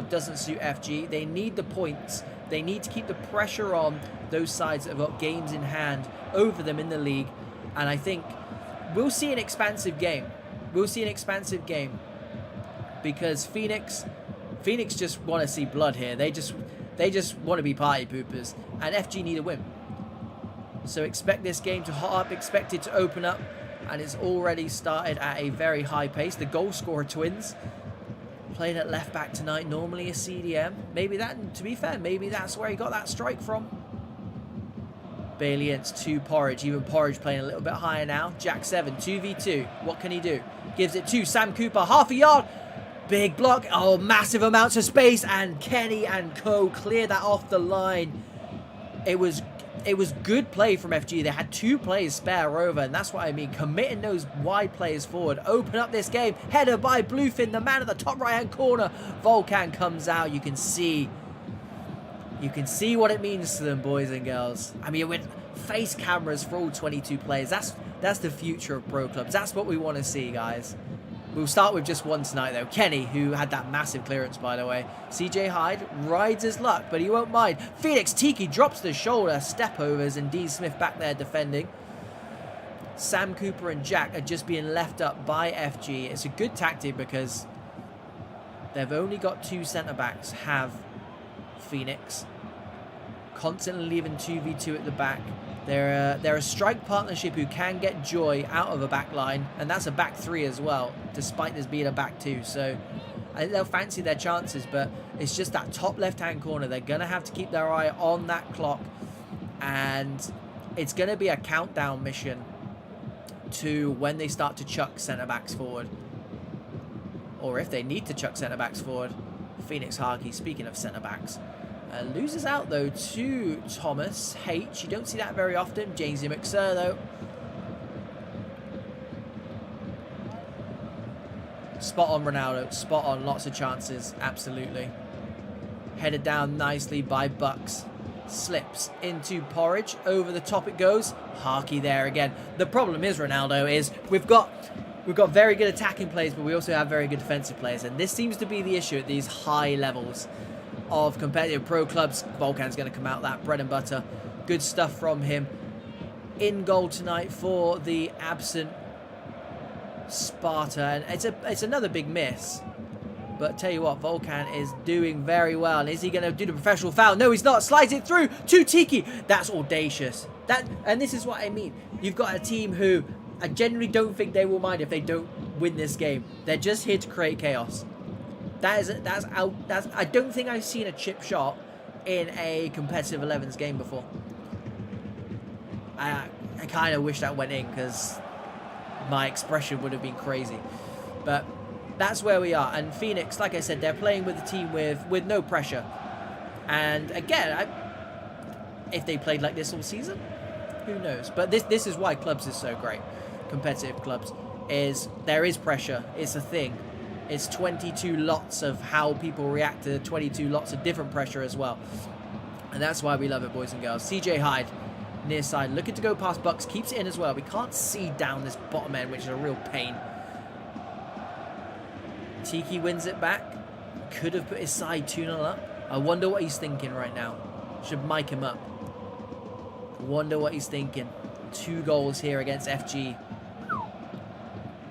doesn't suit FG. They need the points. They need to keep the pressure on those sides that have got games in hand over them in the league. And I think we'll see an expansive game. We'll see an expansive game because Phoenix just want to see blood here. They just want to be party poopers, and FG need a win. So expect this game to hot up, expect it to open up, and it's already started at a very high pace. The goal scorer Twins playing at left back tonight, normally a CDM. Maybe that, to be fair, maybe that's where he got that strike from. Balians to Porridge. Even Porridge playing a little bit higher now. Jack 7, 2v2. What can he do? Gives it to Sam Cooper. Half a yard. Big block. Oh, massive amounts of space. And Kenny and co clear that off the line. It was good play from FG. They had 2 players spare over. And that's what I mean. Committing those wide players forward. Open up this game. Header by Bluefin. The man at the top right-hand corner. Volcan comes out. You can see what it means to them, boys and girls. I mean, with face cameras for all 22 players, that's the future of pro clubs. That's what we want to see, guys. We'll start with just one tonight, though. Kenny, who had that massive clearance, by the way. CJ Hyde rides his luck, but he won't mind. Phoenix Tiki drops the shoulder, step overs, and Dean Smith back there defending. Sam Cooper and Jack are just being left up by FG. It's a good tactic because they've only got 2 centre-backs, have Phoenix, constantly leaving 2v2 at the back. They're a strike partnership who can get joy out of a back line, and that's a back 3 as well, despite this being a back 2. So I think they'll fancy their chances, but it's just that top left-hand corner. They're going to have to keep their eye on that clock, and it's going to be a countdown mission to when they start to chuck centre-backs forward, or if they need to chuck centre-backs forward. Phoenix Harkey, speaking of centre-backs, loses out, though, to Thomas H. You don't see that very often. Jamesy McSir, though. Spot on, Ronaldo. Spot on. Lots of chances. Absolutely. Headed down nicely by Bucks. Slips into Porridge. Over the top it goes. Harkey there again. The problem is, Ronaldo, is we've got very good attacking players, but we also have very good defensive players. And this seems to be the issue at these high levels of competitive pro clubs. Volcan's going to come out that bread and butter. Good stuff from him. In goal tonight for the absent Sparta, and it's another big miss. But tell you what, Volkan is doing very well. And is he going to do the professional foul? No, he's not. Slides it through to Tiki. That's audacious. And this is what I mean. You've got a team who I genuinely don't think they will mind if they don't win this game. They're just here to create chaos. I don't think I've seen a chip shot in a competitive 11s game before. I kind of wish that went in because my expression would have been crazy. But that's where we are. And Phoenix, like I said, they're playing with a team with no pressure. And again, if they played like this all season, who knows? But this is why clubs is so great. Competitive clubs is there is pressure. It's a thing. It's 22 lots of how people react to 22 lots of different pressure as well. And that's why we love it, boys and girls. CJ Hyde, near side, looking to go past Bucks, keeps it in as well. We can't see down this bottom end, which is a real pain. Tiki wins it back. Could have put his side 2-0 up. I wonder what he's thinking right now. Should mic him up. Wonder what he's thinking. 2 goals here against FG.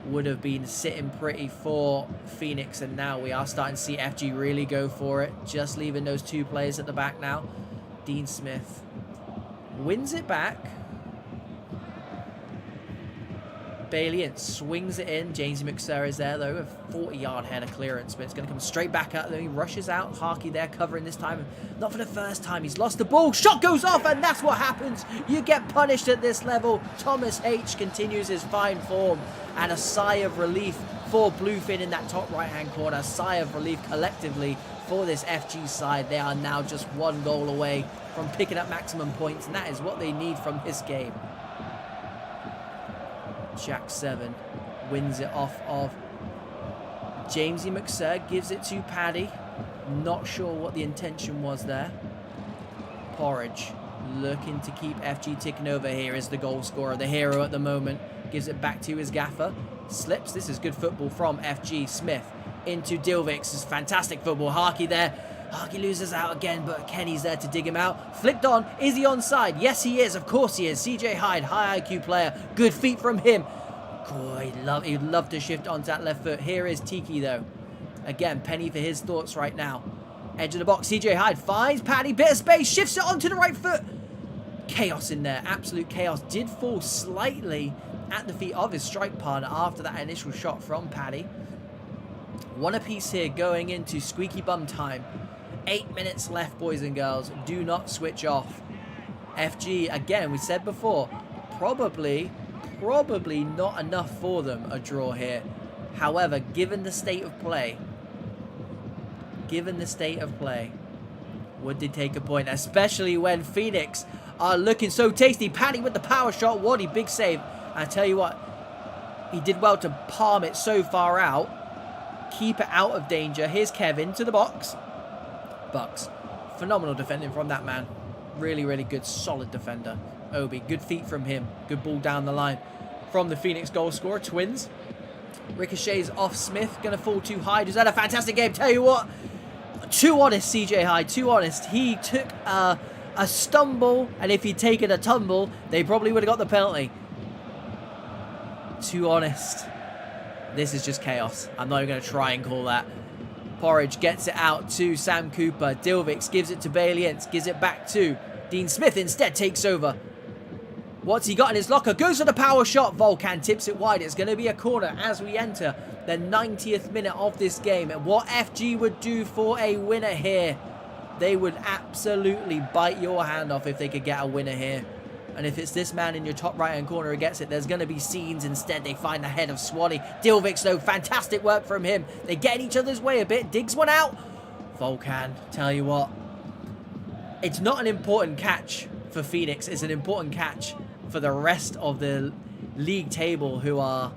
Would have been sitting pretty for Phoenix, and now we are starting to see FG really go for it. Just leaving those 2 players at the back now. Dean Smith wins it back. Bailey swings it in. Jamesy McSurr is there though, a 40-yard header clearance, but it's going to come straight back out. Then he rushes out. Harkey there covering this time. Not for the first time. He's lost the ball. Shot goes off, and that's what happens. You get punished at this level. Thomas H continues his fine form, and a sigh of relief for Bluefin in that top right-hand corner. A sigh of relief collectively for this FG side. They are now just 1 goal away from picking up maximum points, and that is what they need from this game. Jack 7 wins it off of Jamesy McSurr, gives it to Paddy. Not sure what the intention was there. Porridge looking to keep FG ticking over. Here is the goal scorer, the hero at the moment. Gives it back to his gaffer. Slips. This is good football from FG. Smith into Dilvix. This is fantastic football. Harkey there. Harkey loses out again, but Kenny's there to dig him out. Flicked on. Is he onside? Yes, he is. Of course he is. CJ Hyde, high IQ player. Good feet from him. Oh, he'd love to shift onto that left foot. Here is Tiki, though. Again, Penny for his thoughts right now. Edge of the box. CJ Hyde finds Paddy. Bit of space. Shifts it onto the right foot. Chaos in there. Absolute chaos. Did fall slightly at the feet of his strike partner after that initial shot from Paddy. 1 apiece here going into squeaky bum time. 8 minutes left, boys and girls. Do not switch off. FG, again, we said before, probably not enough for them, a draw here. However, given the state of play, would they take a point? Especially when Phoenix are looking so tasty. Paddy with the power shot. Waddy, big save. I tell you what, he did well to palm it so far out. Keep it out of danger. Here's Kevin to the box. Bucks. Phenomenal defending from that man. Really, really good, solid defender. Obi, good feet from him. Good ball down the line from the Phoenix goal scorer. Twins. Ricochets off Smith. Going to fall too high. Who's had a fantastic game. Tell you what, too honest, CJ Hyde. Too honest. He took a stumble, and if he'd taken a tumble, they probably would have got the penalty. Too honest. This is just chaos. I'm not even going to try and call that. Porridge gets it out to Sam Cooper. Dilvix gives it to Bailey. Gives it back to Dean Smith. Instead takes over. What's he got in his locker? Goes for the power shot. Volkan tips it wide. It's going to be a corner as we enter the 90th minute of this game. And what FG would do for a winner here, they would absolutely bite your hand off if they could get a winner here. And if it's this man in your top right-hand corner who gets it, there's going to be scenes. Instead, they find the head of Swanee. Dilvix, though, fantastic work from him. They get in each other's way a bit. Digs one out. Volkan, tell you what, it's not an important catch for Phoenix. It's an important catch for the rest of the league table who are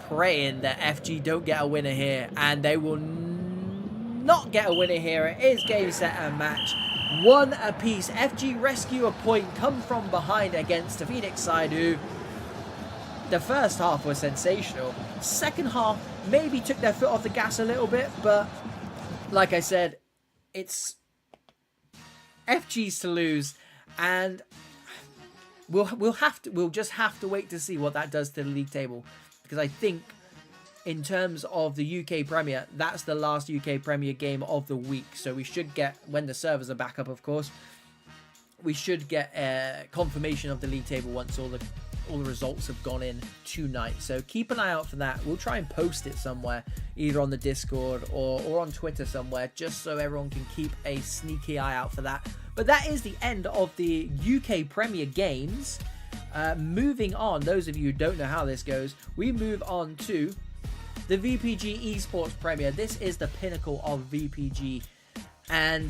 praying that FG don't get a winner here. And they will not get a winner here. It is game, set, and match. 1 apiece. FG rescue a point, come from behind against the Phoenix side, who the first half was sensational. Second half maybe took their foot off the gas a little bit, but like I said, it's FG's to lose, and we'll just have to wait to see what that does to the league table, because I think in terms of the UK Premier, that's the last UK Premier game of the week. So we should get, when the servers are back up, of course, we should get a confirmation of the league table once all the results have gone in tonight. So keep an eye out for that. We'll try and post it somewhere, either on the Discord or on Twitter somewhere, just so everyone can keep a sneaky eye out for that. But that is the end of the UK Premier games. Moving on, those of you who don't know how this goes, we move on to the VPG Esports Premier. This is the pinnacle of VPG, and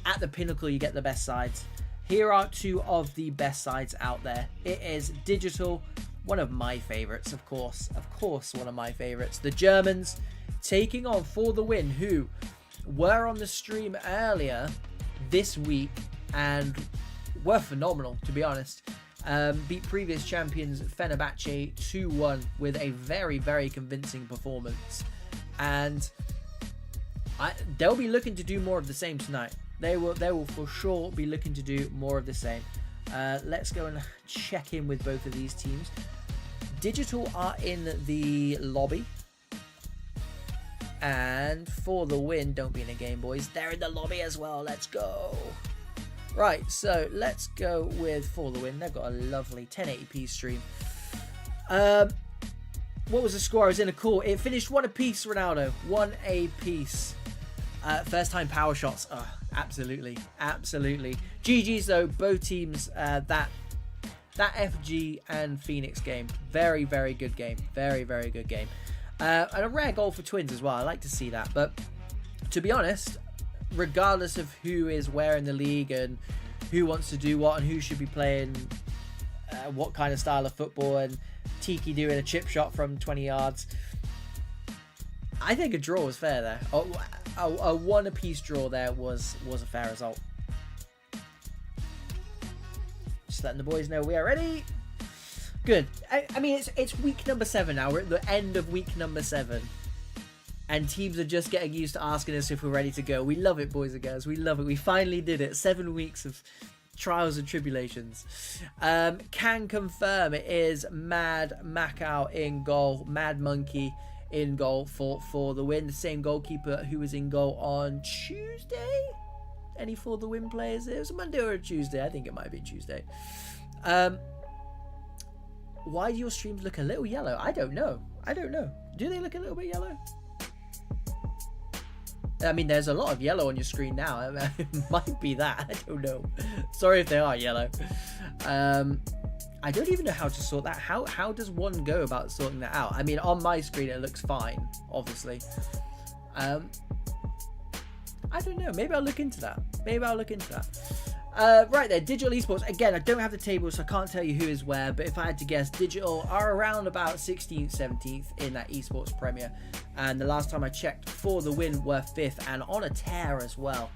at the pinnacle you get the best sides. Here are two of the best sides out there. It is Digital, one of my favorites, of course, one of my favorites. The Germans taking on For the Win, who were on the stream earlier this week and were phenomenal, to be honest. Beat previous champions Fenerbahce 2-1 with a very, very convincing performance. And they'll be looking to do more of the same tonight. They will for sure be looking to do more of the same. Let's go and check in with both of these teams. Digital are in the lobby. And For the Win, don't be in a game, boys. They're in the lobby as well. Let's go. Right, so let's go with For the Win. They've got a lovely 1080p stream. What was the score? I was in a call. It finished 1 apiece, Ronaldo. 1 apiece. First time power shots. Oh, absolutely. Absolutely. GG's though, both teams. That FG and Phoenix game. Very, very good game. Very, very good game. And a rare goal for Twins as well. I like to see that. But to be honest, regardless of who is where in the league and who wants to do what and who should be playing what kind of style of football, and Tiki doing a chip shot from 20 yards, I think a draw was fair there. A 1 apiece draw there was a fair result. Just letting the boys know we are ready. Good. I mean, it's week number 7 now. We're at the end of week number 7. And teams are just getting used to asking us if we're ready to go. We love it, boys and girls. We love it. We finally did it. 7 weeks of trials and tribulations. Can confirm it is Mad Macau in goal. Mad Monkey in goal for the Win. The same goalkeeper who was in goal on Tuesday. Any For the Win players? It was a Monday or a Tuesday. I think it might be Tuesday. Why do your streams look a little yellow? I don't know. Do they look a little bit yellow? I mean, there's a lot of yellow on your screen now. It might be that. I don't know. Sorry if they are yellow. I don't even know how to sort that. How does one go about sorting that out? I mean, on my screen it looks fine, obviously. I don't know. Maybe I'll look into that. Right there, Digital Esports. Again, I don't have the table, so I can't tell you who is where, but if I had to guess, Digital are around about 16th, 17th in that Esports Premier. And the last time I checked, For the Win were 5th and on a tear as well.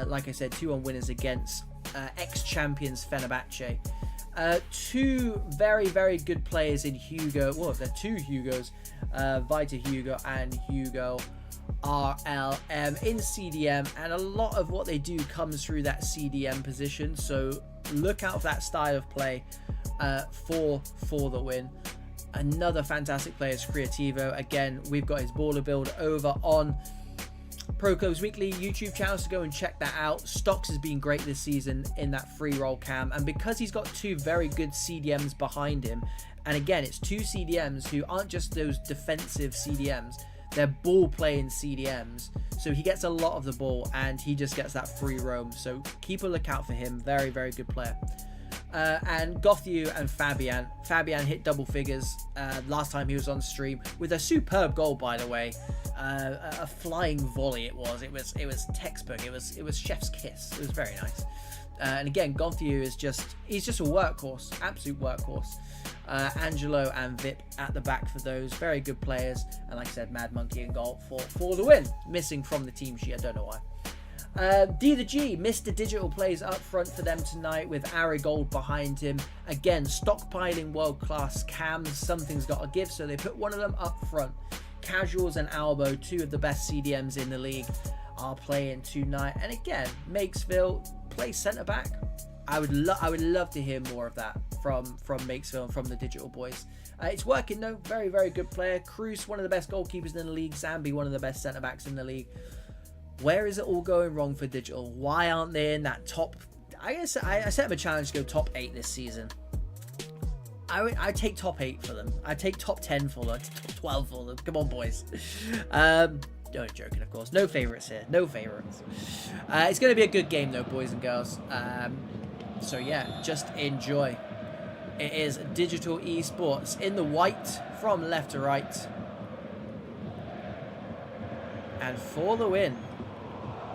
Like I said, 2-1 winners against ex-champions Fenerbahce. Two very, very good players in Hugo. Well, they're 2 Hugos. Vita Hugo and Hugo RLM in CDM, and a lot of what they do comes through that CDM position, so look out for that style of play for the Win. Another fantastic player is Creativo. Again, we've got his baller build over on Pro Clubs Weekly YouTube channel, so go and check that out. Stocks has been great this season in that free roll cam, and because he's got 2 very good CDMs behind him, and again, it's 2 CDMs who aren't just those defensive CDMs, they're ball playing CDMs, so he gets a lot of the ball and he just gets that free roam, so keep a lookout for him. Very, very good player. And Gothiu and Fabian hit double figures last time he was on stream with a superb goal, by the way. A flying volley it was textbook. It was chef's kiss. It was very nice. And again, Gothiu is he's just a workhorse, absolute workhorse. Angelo and Vip at the back for those very good players, and like I said, Mad Monkey in goal for the Win, missing from the team sheet. I don't know why. D the G, Mr. Digital plays up front for them tonight with Arigold behind him. Again, stockpiling world-class cams. Something's got to give, so they put one of them up front. Casuals and Albo, 2 of the best CDMs in the league, are playing tonight. And again, Makesville plays centre back. I would love to hear more of that. from Makesville and from the Digital boys. It's working though. Very, very good player. Cruz, one of the best goalkeepers in the league. Zambi, one of the best centre-backs in the league. Where is it all going wrong for Digital? Why aren't they in that top... I guess I set them a challenge to go top 8 this season. I take top 8 for them. I take top 10 for them. Top 12 for them. Come on, boys. Don't joking, of course. No favourites here. No favourites. It's going to be a good game, though, boys and girls. So, yeah, just enjoy. It is Digital Esports in the white from left to right. And for the win.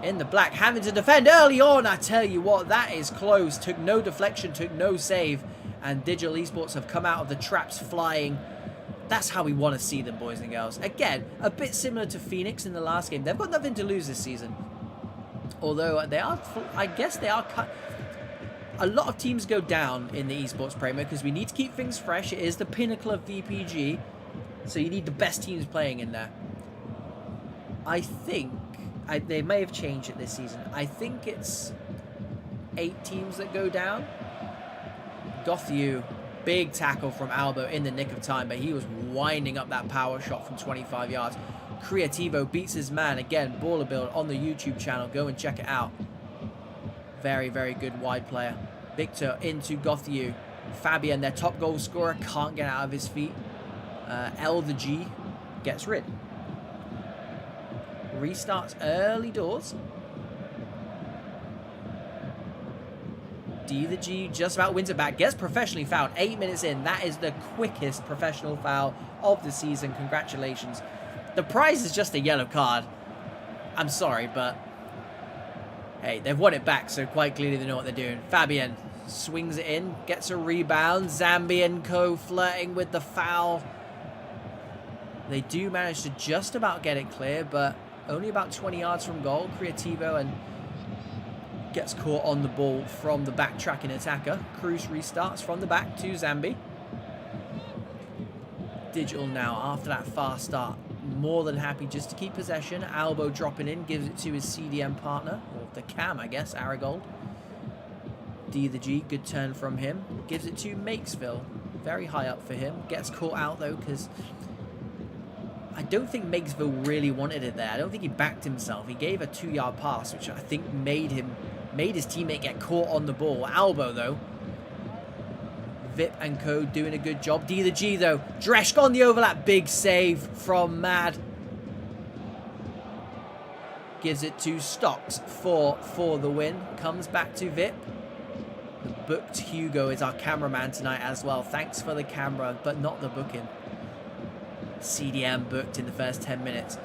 In the black, having to defend early on. I tell you what, that is close. Took no deflection, took no save. And Digital Esports have come out of the traps flying. That's how we want to see them, boys and girls. Again, a bit similar to Phoenix in the last game. They've got nothing to lose this season. Although they are, I guess they are cut. A lot of teams go down in the Esports Premier because we need to keep things fresh. It is the pinnacle of VPG. So you need the best teams playing in there. I think they may have changed it this season. I think it's 8 teams that go down. Gothiu, big tackle from Albo in the nick of time, but he was winding up that power shot from 25 yards. Creativo beats his man. Again, baller build on the YouTube channel. Go and check it out. Very, very good wide player. Victor into Gothiu. Fabian, their top goal scorer, can't get out of his feet. L the G gets rid. Restarts early doors. D the G just about wins it back. Gets professionally fouled. 8 minutes in. That is the quickest professional foul of the season. Congratulations. The prize is just a yellow card. I'm sorry, but hey, they've won it back, so quite clearly they know what they're doing. Fabian swings it in. Gets a rebound. Zambi and co flirting with the foul. They do manage to just about get it clear, but only about 20 yards from goal. Creativo and gets caught on the ball from the backtracking attacker. Cruz restarts from the back to Zambi. Digital now, after that fast start, more than happy just to keep possession. Albo dropping in, gives it to his CDM partner, or the cam, I guess, Aragold. D the G, good turn from him. Gives it to Makesville, very high up for him. Gets caught out though, because I don't think Makesville really wanted it there. I don't think he backed himself. He gave a 2-yard pass, which I think made his teammate get caught on the ball. Albo, though. Vip and co doing a good job. D the G, though. Dreschk on the overlap. Big save from Mad. Gives it to Stocks for the win. Comes back to Vip. The booked Hugo is our cameraman tonight as well. Thanks for the camera, but not the booking. CDM booked in the first 10 minutes.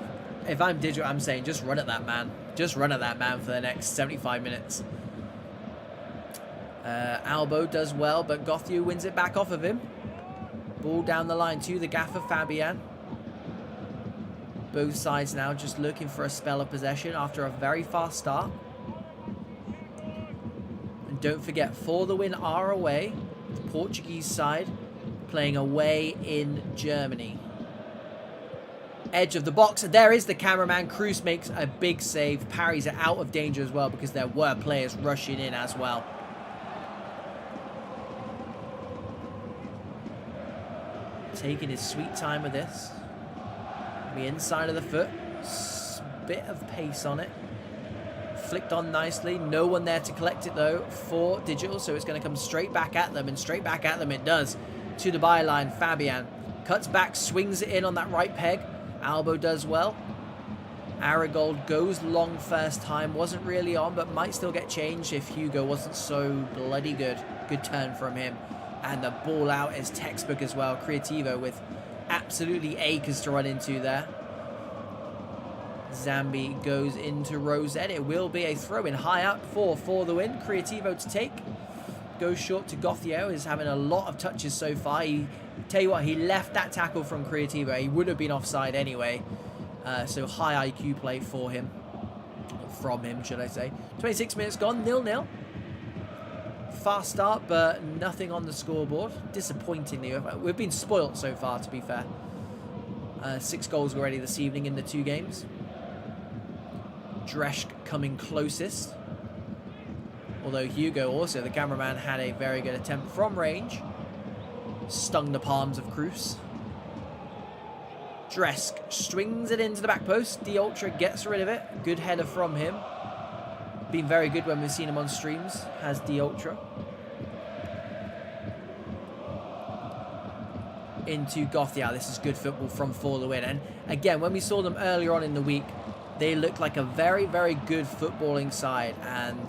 If I'm Digital, I'm saying just run at that man. Just run at that man for the next 75 minutes. Albo does well, but Gothiu wins it back off of him. Ball down the line to the gaffer, Fabian. Both sides now just looking for a spell of possession after a very fast start. And don't forget, for the win are away. The Portuguese side playing away in Germany. Edge of the box. There is the cameraman. Cruz makes a big save. Parries it out of danger as well because there were players rushing in as well. Taking his sweet time with this. The inside of the foot. Bit of pace on it. Flicked on nicely. No one there to collect it though for Digital. So it's going to come straight back at them. And straight back at them it does. To the byline. Fabian cuts back. Swings it in on that right peg. Albo does well. Aragold goes long first time. Wasn't really on, but might still get changed if Hugo wasn't so bloody good. Good turn from him. And the ball out is textbook as well. Creativo with absolutely acres to run into there. Zambi goes into Rosette. It will be a throw-in high up for the win. Creativo to take. Goes short to Gothio. Is having a lot of touches so far. Tell you what, he left that tackle from Creativo. He would have been offside anyway. So high IQ play for him. Or from him, should I say. 26 minutes gone. 0-0. Fast start, but nothing on the scoreboard. Disappointingly. We've been spoilt so far, to be fair. 6 goals already this evening in the 2 games. Dreschk coming closest. Although Hugo also, the cameraman, had a very good attempt from range. Stung the palms of Cruz. Dresk swings it into the back post. The Ultra gets rid of it. Good header from him. Been very good when we've seen him on streams, has the Ultra. Into Gothia. This is good football from For the Win. And again, when we saw them earlier on in the week, they looked like a very, very good footballing side. And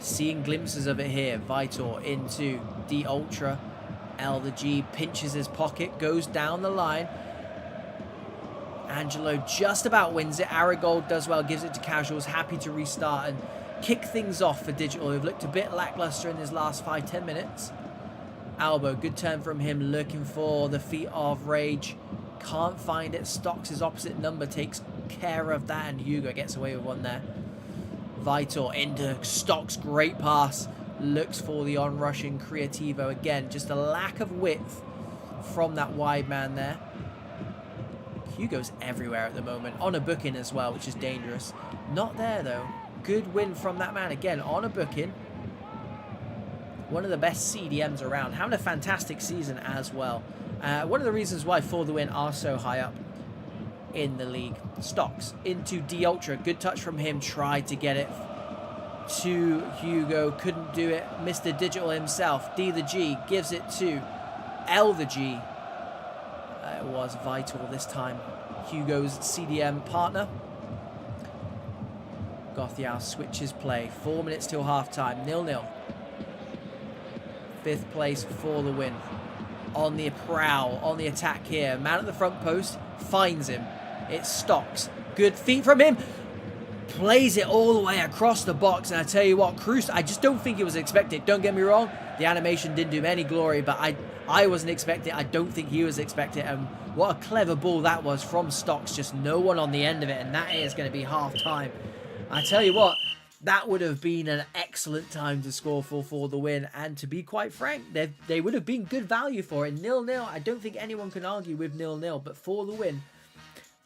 seeing glimpses of it here. Vitor into the Ultra. L the G pinches his pocket, goes down the line. Angelo just about wins it. Aragold does well, gives it to Casuals, happy to restart and kick things off for Digital, who've looked a bit lackluster in his last 5-10 minutes. Albo, good turn from him, looking for the feet of Rage. Can't find it. Stocks, his opposite number, takes care of that, and Hugo gets away with one there. Vitor into Stocks, great pass. Looks for the on-rushing Creativo. Again, just a lack of width from that wide man there. Hugo's everywhere at the moment. On a booking as well, which is dangerous. Not there, though. Good win from that man. Again, on a booking. One of the best CDMs around. Having a fantastic season as well. One of the reasons why For the Win are so high up in the league. Stocks into D Ultra. Good touch from him. Tried to get it to Hugo. Couldn't do it. Mr. Digital himself. D the G gives it to L the G. It was Vital this time. Hugo's CDM partner. Gothiao switches play. 4 minutes till half time. 0-0. 5th place For the Win. On the prowl, on the attack here. Man at the front post finds him. It's Stocks. Good feet from him. Plays it all the way across the box. And I tell you what, Cruz, I just don't think he was expected. Don't get me wrong. The animation didn't do him any glory, but I wasn't expecting it. I don't think he was expecting it. And what a clever ball that was from Stocks. Just no one on the end of it. And that is going to be half time. I tell you what, that would have been an excellent time to score for the win. And to be quite frank, they would have been good value for it. 0-0, I don't think anyone can argue with 0-0. But For the Win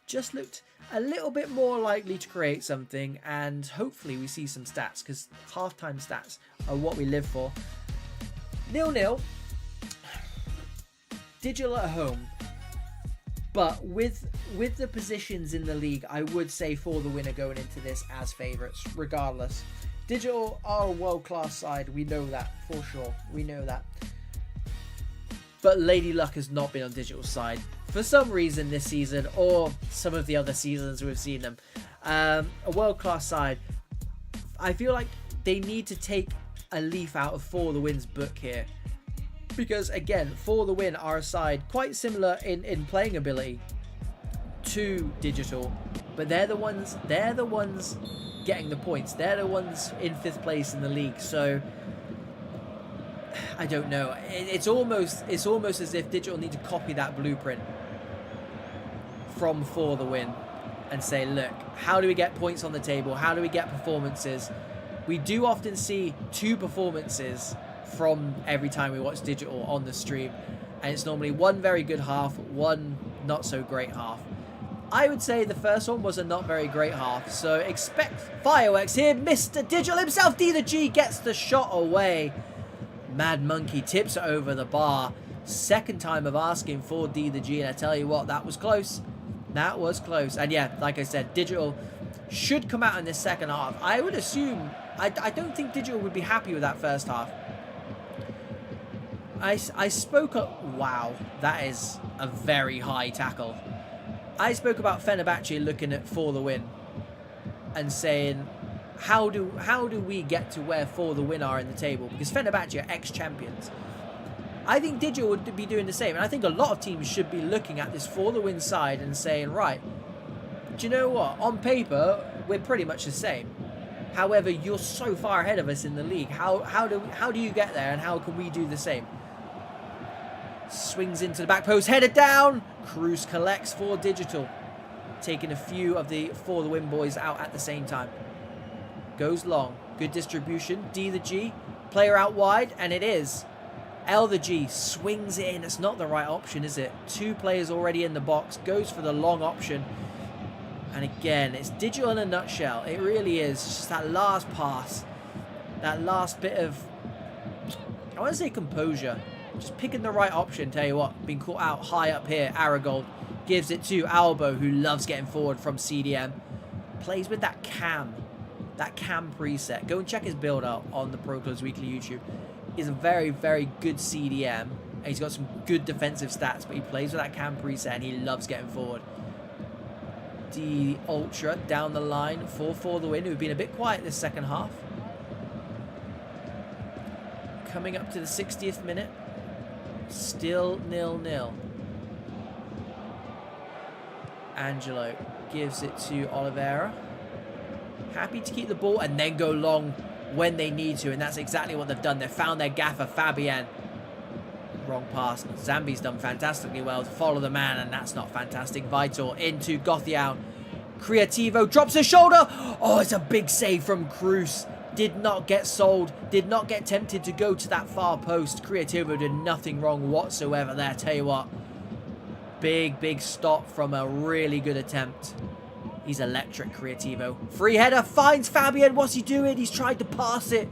just looked a little bit more likely to create something. And hopefully we see some stats, because halftime stats are what we live for. 0-0. Digital at home. But with the positions in the league, I would say For the Win are going into this as favourites, regardless. Digital are a world-class side. We know that, for sure. We know that. But Lady Luck has not been on Digital's side for some reason this season, or some of the other seasons we've seen them. A world-class side. I feel like they need to take a leaf out of For the Win's book here. Because again, For the Win are a side quite similar in playing ability to Digital, but they're the ones getting the points. They're the ones in 5th place in the league. So I don't know. It's almost as if Digital need to copy that blueprint from For the Win and say, look, how do we get points on the table? How do we get performances? We do often see 2 performances from every time we watch Digital on the stream, and it's normally one very good half, one not so great half. I would say the first one was a not very great half, so expect fireworks here. Mr. Digital himself, D the G, gets the shot away. Mad Monkey tips it over the bar. Second time of asking for D the G, and I tell you what, that was close. That was close. And yeah, like I said, Digital should come out in this second half. I would assume, I don't think Digital would be happy with that first half. I spoke up. Wow, that is a very high tackle. I spoke about Fenerbahce looking at For the Win and saying, how do we get to where For the Win are in the table? Because Fenerbahce are ex-champions. I think Digital would be doing the same, and I think a lot of teams should be looking at this For the Win side and saying, right, do you know what? On paper, we're pretty much the same. However, you're so far ahead of us in the league. How do you get there, and how can we do the same? Swings into the back post, headed down. Cruz collects for Digital, taking a few of the For the Win boys out at the same time. Goes long, good distribution. D the G, player out wide, and it is. L the G swings it in. It's not the right option, is it? 2 players already in the box. Goes for the long option. And again, it's Digital in a nutshell. It really is. It's just that last pass that last bit of, I want to say composure. Just picking the right option, tell you what. Being caught out high up here. Aragold gives it to Albo, who loves getting forward from CDM. Plays with that cam. That cam preset. Go and check his build out on the Pro Clubs Weekly YouTube. He's a very, very good CDM. And he's got some good defensive stats, but he plays with that cam preset and he loves getting forward. The Ultra down the line for the win, who've been a bit quiet this second half. Coming up to the 60th minute. Still 0-0. Angelo gives it to Oliveira. Happy to keep the ball and then go long when they need to. And that's exactly what they've done. They've found their gaffer, Fabian. Wrong pass. Zambi's done fantastically well to follow the man, and that's not fantastic. Vitor into Gothiao. Creativo drops his shoulder. Oh, it's a big save from Cruz. Did not get sold. Did not get tempted to go to that far post. Creativo did nothing wrong whatsoever there. Tell you what. Big, big stop from a really good attempt. He's electric, Creativo. Free header finds Fabian. What's he doing? He's tried to pass it.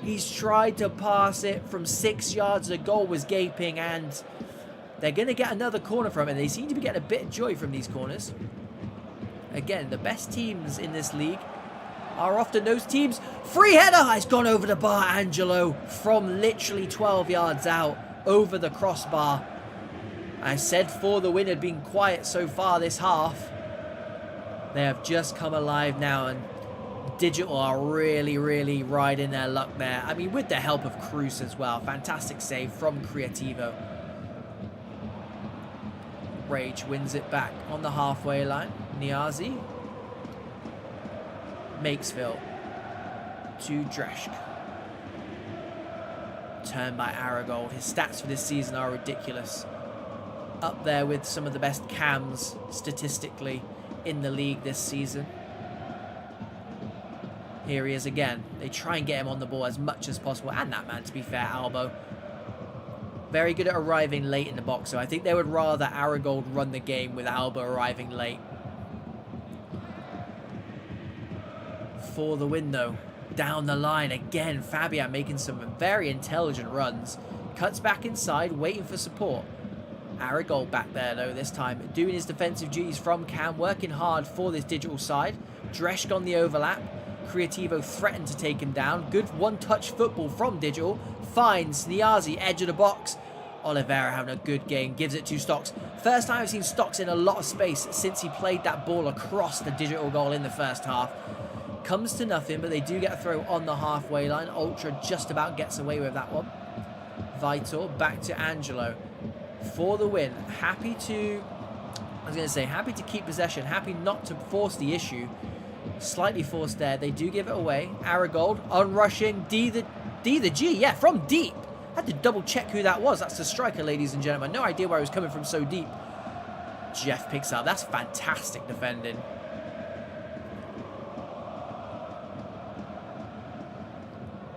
He's tried to pass it from 6 yards. The goal was gaping, and they're going to get another corner from it. They seem to be getting a bit of joy from these corners. Again, the best teams in this league are often those teams. Free header has gone over the bar. Angelo from literally 12 yards out over the crossbar. I said for the win had been quiet so far this half. They have just come alive now, and Digital are really, really riding their luck there. I mean, with the help of Cruz as well. Fantastic save from Creativo. Rage wins it back on the halfway line. Niazi. Makesville to Dreschk. Turned by Aragold. His stats for this season are ridiculous. Up there with some of the best cams statistically in the league this season. Here he is again. They try and get him on the ball as much as possible. And that man, to be fair, Albo. Very good at arriving late in the box. So I think they would rather Aragold run the game with Albo arriving late. For the win, though. Down the line again. Fabian making some very intelligent runs. Cuts back inside, waiting for support. Aragold back there, though, this time. Doing his defensive duties from Cam. Working hard for this Digital side. Dreschk on the overlap. Creativo threatened to take him down. Good one-touch football from Digital. Finds Niazi, edge of the box. Oliveira having a good game. Gives it to Stocks. First time I've seen Stocks in a lot of space since he played that ball across the Digital goal in the first half. Comes to nothing, but they do get a throw on the halfway line. Ultra just about gets away with that one. Vitor back to Angelo. For the win. Happy to keep possession. Happy not to force the issue. Slightly forced there. They do give it away. Aragold unrushing. D the G. Yeah, from deep. Had to double check who that was. That's the striker, ladies and gentlemen. No idea where he was coming from so deep. Jeff picks up. That's fantastic defending.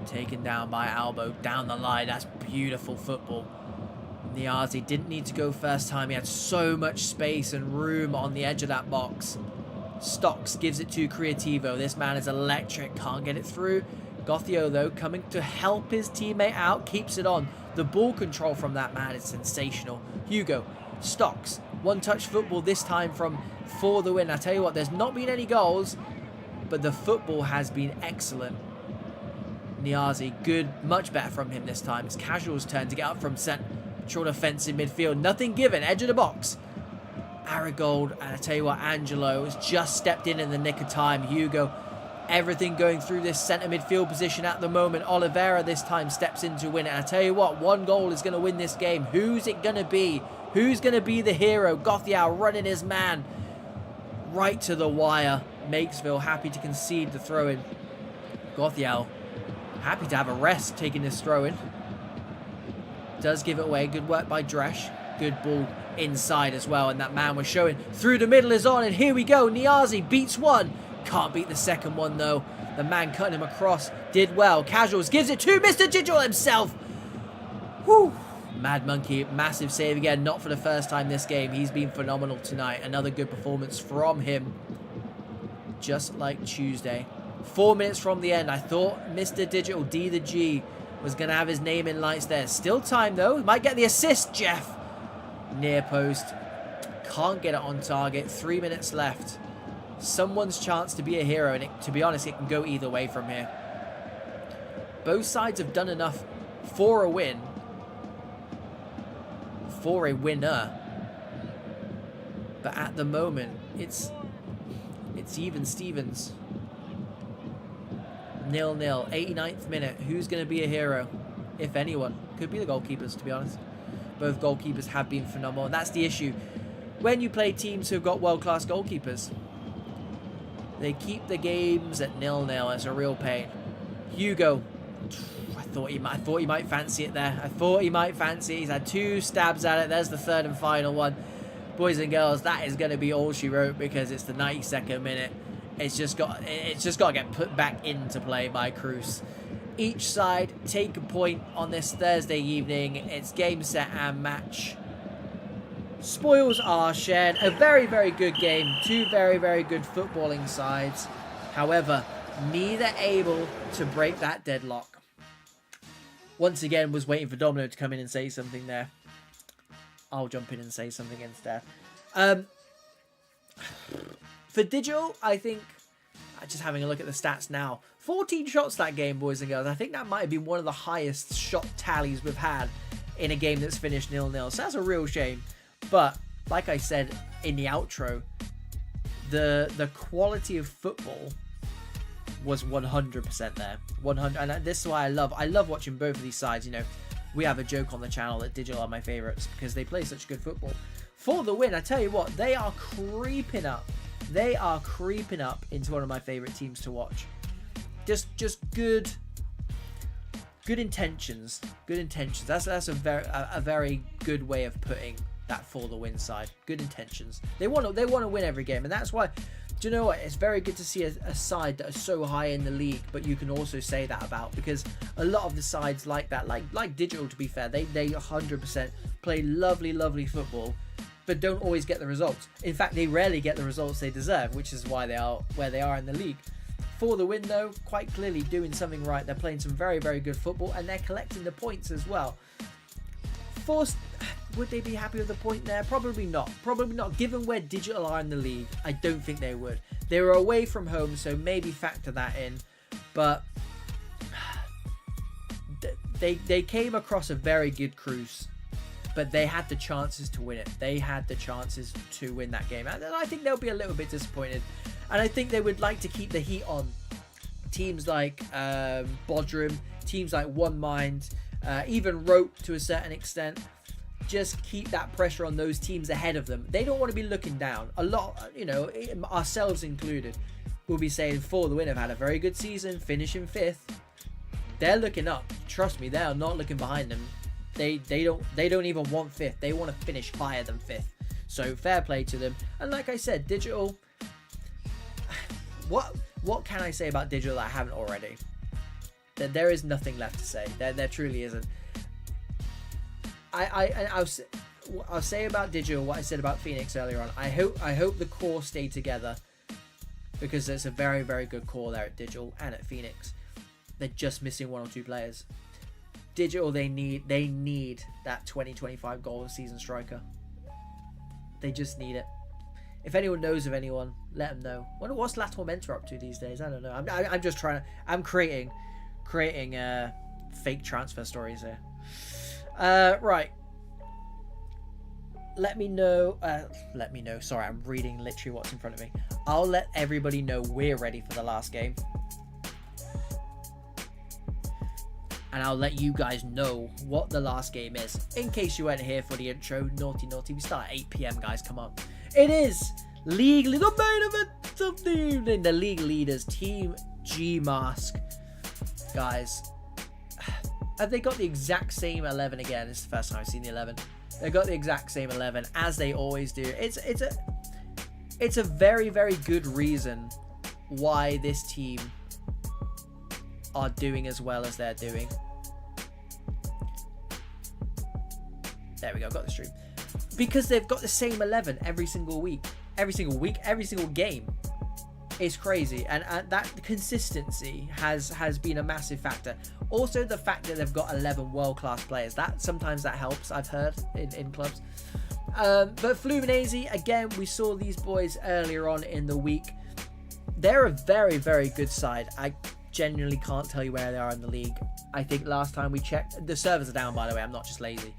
Taken down by Albo. Down the line. That's beautiful football. Niazi didn't need to go first time. He had so much space and room on the edge of that box. Stocks gives it to Creativo. This man is electric. Can't get it through. Gothio, though, coming to help his teammate out. Keeps it on. The ball control from that man is sensational. Hugo. Stocks. One-touch football this time from for the win. I tell you what, there's not been any goals, but the football has been excellent. Niazi, good. Much better from him this time. It's Casual's turn to get up from central defense in midfield. Nothing given. Edge of the box. Aragold, and I tell you what, Angelo has just stepped in the nick of time. Hugo, everything going through this centre midfield position at the moment. Oliveira this time steps in to win it. And I tell you what, one goal is going to win this game. Who's it going to be? Who's going to be the hero? Gothiao running his man right to the wire. Makesville happy to concede the throw-in. Gothiao happy to have a rest taking this throw-in. Does give it away. Good work by Dresch. Good ball inside as well, and that man was showing through the middle is on, and here we go. Niazi beats one, can't beat the second one though. The man cutting him across did well. Casuals gives it to Mr. Digital himself. Whew. Mad Monkey, massive save again, not for the first time this game. He's been phenomenal tonight. Another good performance from him, just like Tuesday. 4 minutes from the end. I thought Mr. Digital D the G was going to have his name in lights there. Still time, though. Might get the assist, Jeff. Near post. Can't get it on target. 3 minutes left. Someone's chance to be a hero, and to be honest, it can go either way from here. Both sides have done enough for a win. For a winner. But at the moment, it's even Stevens. 0-0. 89th minute. Who's going to be a hero? If anyone. Could be the goalkeepers, to be honest. Both goalkeepers have been phenomenal. And that's the issue. When you play teams who've got world-class goalkeepers, they keep the games at 0-0. It's a real pain. Hugo. I thought he might fancy it there. I thought he might fancy it. He's had 2 stabs at it. There's the third and final one. Boys and girls, that is going to be all she wrote because it's the 92nd minute. It's just got to get put back into play by Cruz. Each side take a point on this Thursday evening. It's game, set, and match. Spoils are shared. A very, very good game. 2 very, very good footballing sides. However, neither able to break that deadlock. Once again, was waiting for Domino to come in and say something there. I'll jump in and say something instead. For Digital, I think, just having a look at the stats now, 14 shots that game, boys and girls. I think that might have been one of the highest shot tallies we've had in a game that's finished 0-0. So that's a real shame. But, like I said in the outro, the quality of football was 100% there. 100, and this is why I love watching both of these sides. You know, we have a joke on the channel that Digital are my favourites because they play such good football. For the win, I tell you what, they are creeping up. They are creeping up into one of my favourite teams to watch. Just good intentions. Good intentions. That's a very good way of putting that for the win side. Good intentions. They want to win every game, and that's why. Do you know what? It's very good to see a side that is so high in the league, but you can also say that about, because a lot of the sides like that, like Digital, to be fair, they 100% play lovely football, but don't always get the results. In fact, they rarely get the results they deserve, which is why they are where they are in the league. For the win, though, quite clearly doing something right. They're playing some very, very good football, and they're collecting the points as well. Would they be happy with the point there? Probably not. Probably not. Given where Digital are in the league, I don't think they would. They were away from home, so maybe factor that in. But they came across a very good Cruz, but they had the chances to win it. They had the chances to win that game, and I think they'll be a little bit disappointed. And I think they would like to keep the heat on teams like Bodrum, teams like One Mind, even Rope to a certain extent. Just keep that pressure on those teams ahead of them. They don't want to be looking down. A lot, you know, ourselves included, will be saying For the Win have had a very good season, finishing 5th. They're looking up. Trust me, they are not looking behind them. They don't even want 5th. They want to finish higher than 5th. So fair play to them. And like I said, Digital. What can I say about Digital that I haven't already? There is nothing left to say. There truly isn't. I'll say about Digital what I said about Phoenix earlier on. I hope the core stay together, because there's a very, very good core there at Digital and at Phoenix. They're just missing 1 or 2 players. Digital, they need that 20-25 goal season striker. They just need it. If anyone knows of anyone, let them know. Wonder what's La Tormenta up to these days. I don't know. I'm just trying to. I'm creating fake transfer stories here. Right. Let me know. Sorry, I'm reading literally what's in front of me. I'll let everybody know we're ready for the last game. And I'll let you guys know what the last game is. In case you weren't here for the intro, naughty. We start at 8 PM, guys. Come on. It is the main event of the evening. The league leaders, Team Gmask. Guys, have they got the exact same 11 again? It's the first time I've seen the 11. They've got the exact same 11, as they always do. It's a very, very good reason why this team are doing as well as they're doing. There we go, got the stream. Because they've got the same 11 every single week, every single game. It's crazy, and that consistency has been a massive factor. Also, the fact that they've got 11 world-class players, that sometimes that helps, I've heard, in clubs. But Fluminense, again, we saw these boys earlier on in the week. They're a very, very good side. I genuinely can't tell you where they are in the league. I think last time we checked, the servers are down, by the way, I'm not just lazy.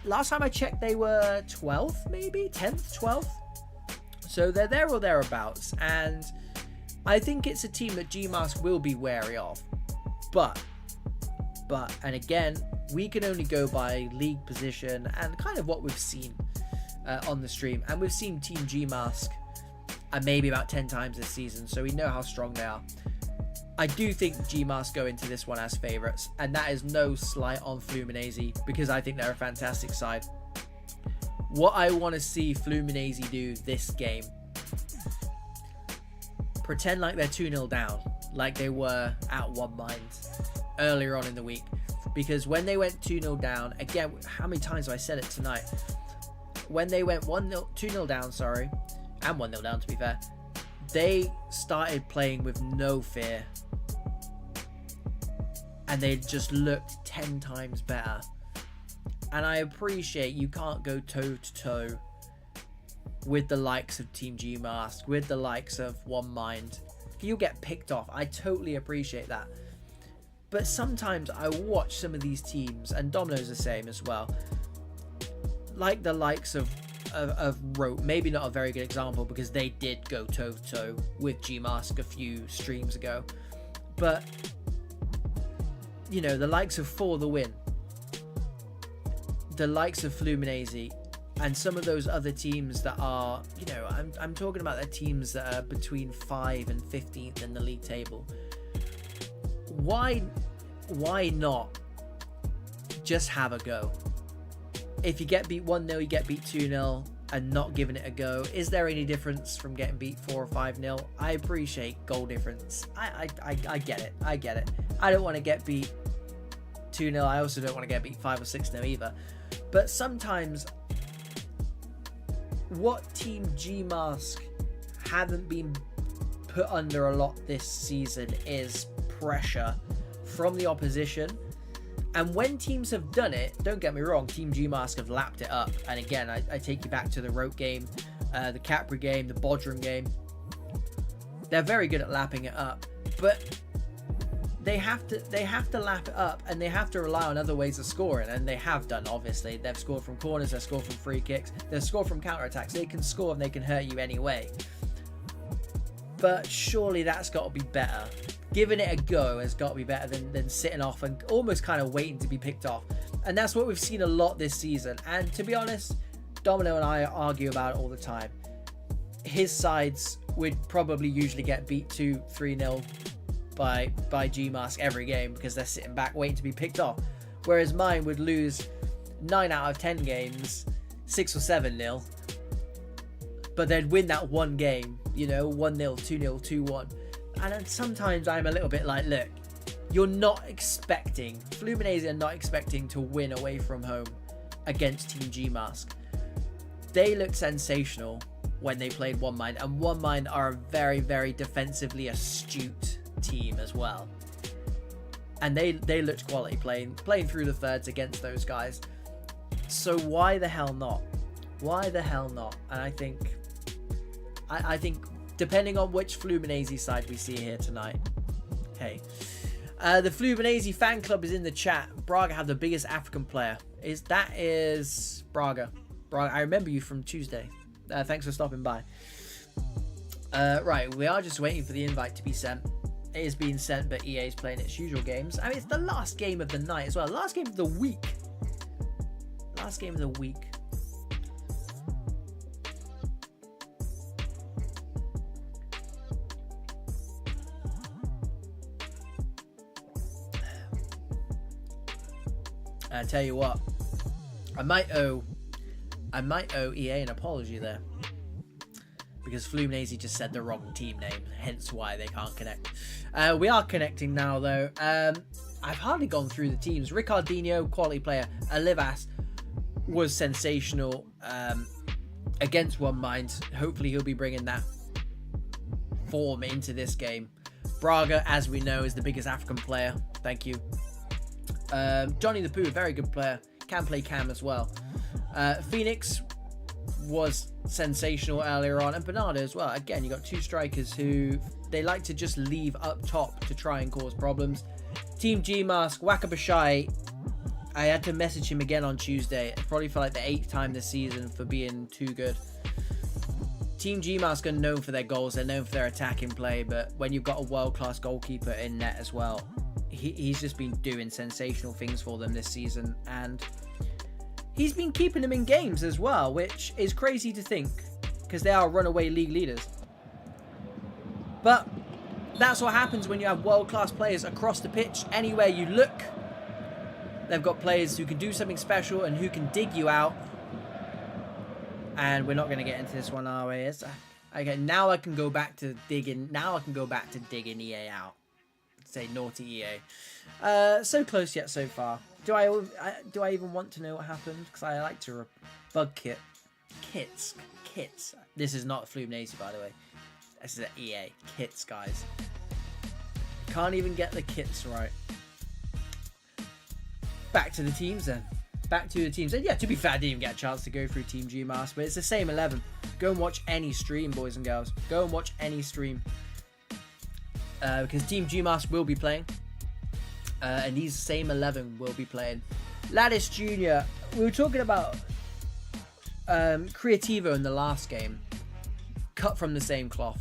Last time I checked, they were 12th, maybe 10th, 12th. So they're there or thereabouts, and I think it's a team that Gmask will be wary of. But, and again, we can only go by league position and kind of what we've seen on the stream. And we've seen Team Gmask maybe about 10 times this season, so we know how strong they are. I do think Gmask go into this one as favourites, and that is no slight on Fluminense, because I think they're a fantastic side. What I want to see Fluminense do this game, pretend like they're 2-0 down, like they were at One Mind earlier on in the week. Because when they went 2-0 down, again, how many times have I said it tonight? When they went 2-0 down, sorry, and 1-0 down to be fair, they started playing with no fear. And they just looked 10 times better. And I appreciate you can't go toe-to-toe with the likes of Team Gmask, with the likes of One Mind. You'll get picked off. I totally appreciate that. But sometimes I watch some of these teams, and Domino's the same as well, like the likes of Rote. Maybe not a very good example, because they did go toe-to-toe with Gmask a few streams ago. But, you know, the likes of For the Win, the likes of Fluminense, and some of those other teams that are, you know, I'm talking about the teams that are between 5th and 15th in the league table. Why not just have a go? If you get beat 1-0, you get beat 2-0, and not giving it a go. Is there any difference from getting beat 4 or 5-0? I appreciate goal difference. I get it. I get it. I don't want to get beat 2-0. I also don't want to get beat 5 or 6-0 either. But sometimes what Team Gmask haven't been put under a lot this season is pressure from the opposition. And when teams have done it, don't get me wrong, Team Gmask have lapped it up. And again, I take you back to the Rote game, the Capri game, the Bodrum game. They're very good at lapping it up. But they have to lap it up, and they have to rely on other ways of scoring, and they have done, obviously. They've scored from corners, they've scored from free kicks, they've scored from counter-attacks. They can score and they can hurt you anyway. But surely that's got to be better. Giving it a go has got to be better than sitting off and almost kind of waiting to be picked off. And that's what we've seen a lot this season. And to be honest, Domino and I argue about it all the time. His sides would probably usually get beat 2-3-0 by Gmask every game, because they're sitting back waiting to be picked off, whereas mine would lose 9 out of 10 games 6 or 7-0, but they'd win that one game, you know, 1-0, 2-0, 2-1. And then sometimes I'm a little bit like, look, you're not expecting, Fluminense are not expecting to win away from home against Team Gmask. They looked sensational when they played One Mind, and One Mind are a very, very defensively astute team as well, and they looked quality playing through the thirds against those guys. So why the hell not? And I think depending on which Fluminense side we see here tonight, hey, the Fluminense fan club is in the chat. Braga have the biggest African player. Is Braga. I remember you from Tuesday. Thanks for stopping by. Right, we are just waiting for the invite to be sent. It is being sent, but EA is playing its usual games. I mean, it's the last game of the night as well. Last game of the week. I tell you what, I might owe EA an apology there, because Fluminense just said the wrong team name, hence why they can't connect. We are connecting now, though. I've hardly gone through the teams. Ricardinho, quality player. Olivas was sensational against One Mind. Hopefully he'll be bringing that form into this game. Braga, as we know, is the biggest African player. Thank you. Johnny the Pooh, very good player. Can play cam as well. Phoenix was sensational earlier on, and Bernardo as well. Again, you got two strikers who they like to just leave up top to try and cause problems. Team Gmask, Wakabashai, I had to message him again on Tuesday. Probably for like the 8th time this season for being too good. Team Gmask are known for their goals. They're known for their attacking play, but when you've got a world-class goalkeeper in net as well, he's just been doing sensational things for them this season, and he's been keeping them in games as well, which is crazy to think because they are runaway league leaders. But that's what happens when you have world-class players across the pitch. Anywhere you look, they've got players who can do something special and who can dig you out. And we're not going to get into this one, are we? Okay, now I can go back to digging. Now I can go back to digging EA out. Say naughty EA. So close yet so far. Do I even want to know what happened? Because I like to bug kits. This is not Flumnazi, by the way. This is EA kits, guys. Can't even get the kits right. Back to the teams then. Back to the teams. And yeah, to be fair, I didn't even get a chance to go through Team Gmask, but it's the same 11. Go and watch any stream, boys and girls. Go and watch any stream. Because Team Gmask will be playing. And these same 11 will be playing. Lattice Jr. We were talking about Creativo in the last game. Cut from the same cloth.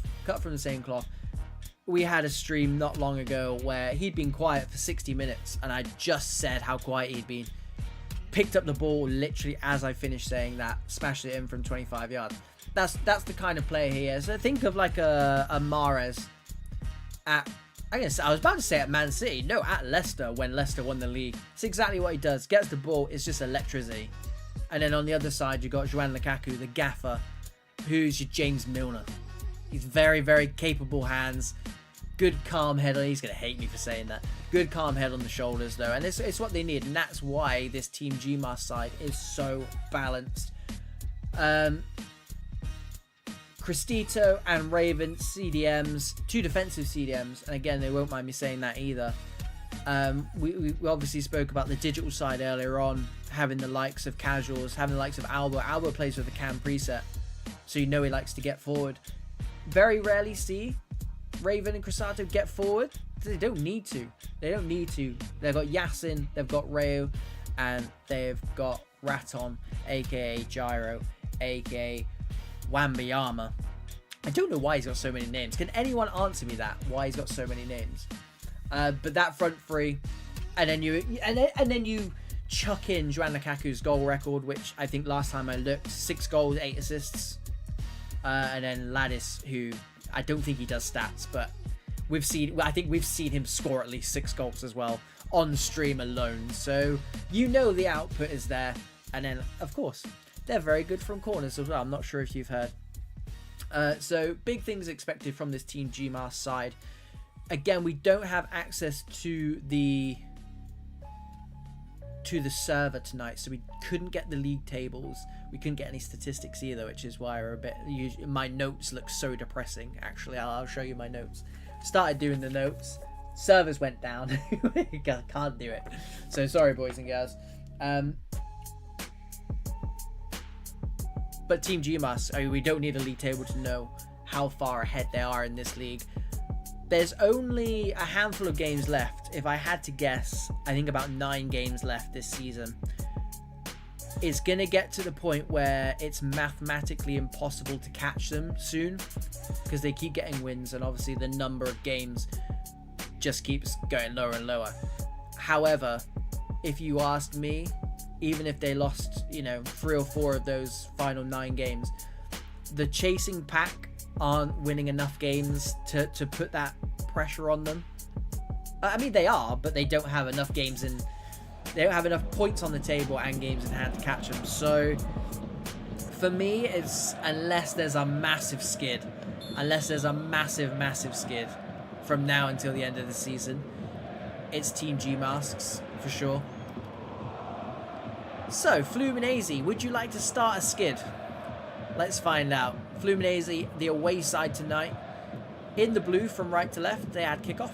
We had a stream not long ago where he'd been quiet for 60 minutes. And I just said how quiet he'd been. Picked up the ball literally as I finished saying that, smashed it in from 25 yards. That's the kind of player he is. So think of like a Mahrez at, I was about to say at Man City. No, at Leicester when Leicester won the league. It's exactly what he does. Gets the ball, it's just electricity. And then on the other side, you've got João Lukaku, the gaffer, who's your James Milner. He's very, very capable hands. Good calm head. He's going to hate me for saying that. Good calm head on the shoulders though. And it's what they need. And that's why this Team Gmask side is so balanced. Cristito and Raven, CDMs. 2 defensive CDMs. And again, they won't mind me saying that either. We obviously spoke about the digital side earlier on. Having the likes of casuals. Having the likes of Alba. Alba plays with a cam preset. So you know he likes to get forward. Very rarely see Raven and Crisato get forward. They don't need to. They've got Yasin, they've got Rayo, and they've got Raton, aka Gyro, aka Wambayama. I don't know why he's got so many names. Can anyone answer me that? Why he's got so many names? But that front three, and then you chuck in João Lukaku's goal record, which I think last time I looked, 6 goals, 8 assists, and then Lattice, who I don't think he does stats, but I think we've seen him score at least 6 goals as well on stream alone. So you know the output is there. And then, of course, they're very good from corners as well. I'm not sure if you've heard. So big things expected from this Team Gmask side. Again, we don't have access to the server tonight, so we couldn't get the league tables. We couldn't get any statistics either, which is why we're a bit. My notes look so depressing. Actually, I'll show you my notes. Started doing the notes. Servers went down. Can't do it. So sorry, boys and girls. But Team Gmask, we don't need a league table to know how far ahead they are in this league. There's only a handful of games left. If I had to guess, I think about 9 games left this season. It's going to get to the point where it's mathematically impossible to catch them soon because they keep getting wins, and obviously the number of games just keeps going lower and lower. However, if you asked me, even if they lost, 3 or 4 of those final 9 games, the chasing pack aren't winning enough games to put that pressure on them. I mean, they are, but they don't have enough games in. They don't have enough points on the table and games in hand to catch them. So, for me, it's unless there's a massive skid, massive skid from now until the end of the season, it's Team Gmasks for sure. So, Fluminense, would you like to start a skid? Let's find out. Fluminense, the away side tonight. In the blue from right to left, they had kickoff.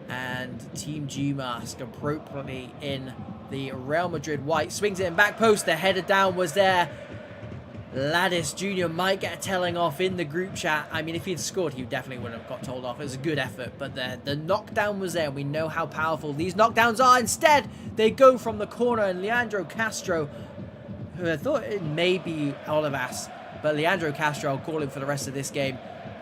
And Team Gmask appropriately in the Real Madrid white. Swings it in back post. The header down was there. Ladis Jr. might get a telling off in the group chat. I mean, if he'd scored, he definitely wouldn't have got told off. It was a good effort. But the knockdown was there. We know how powerful these knockdowns are. Instead, they go from the corner. And Leandro Castro, who I thought it may be Olivas, but Leandro Castro, I'll call him for the rest of this game.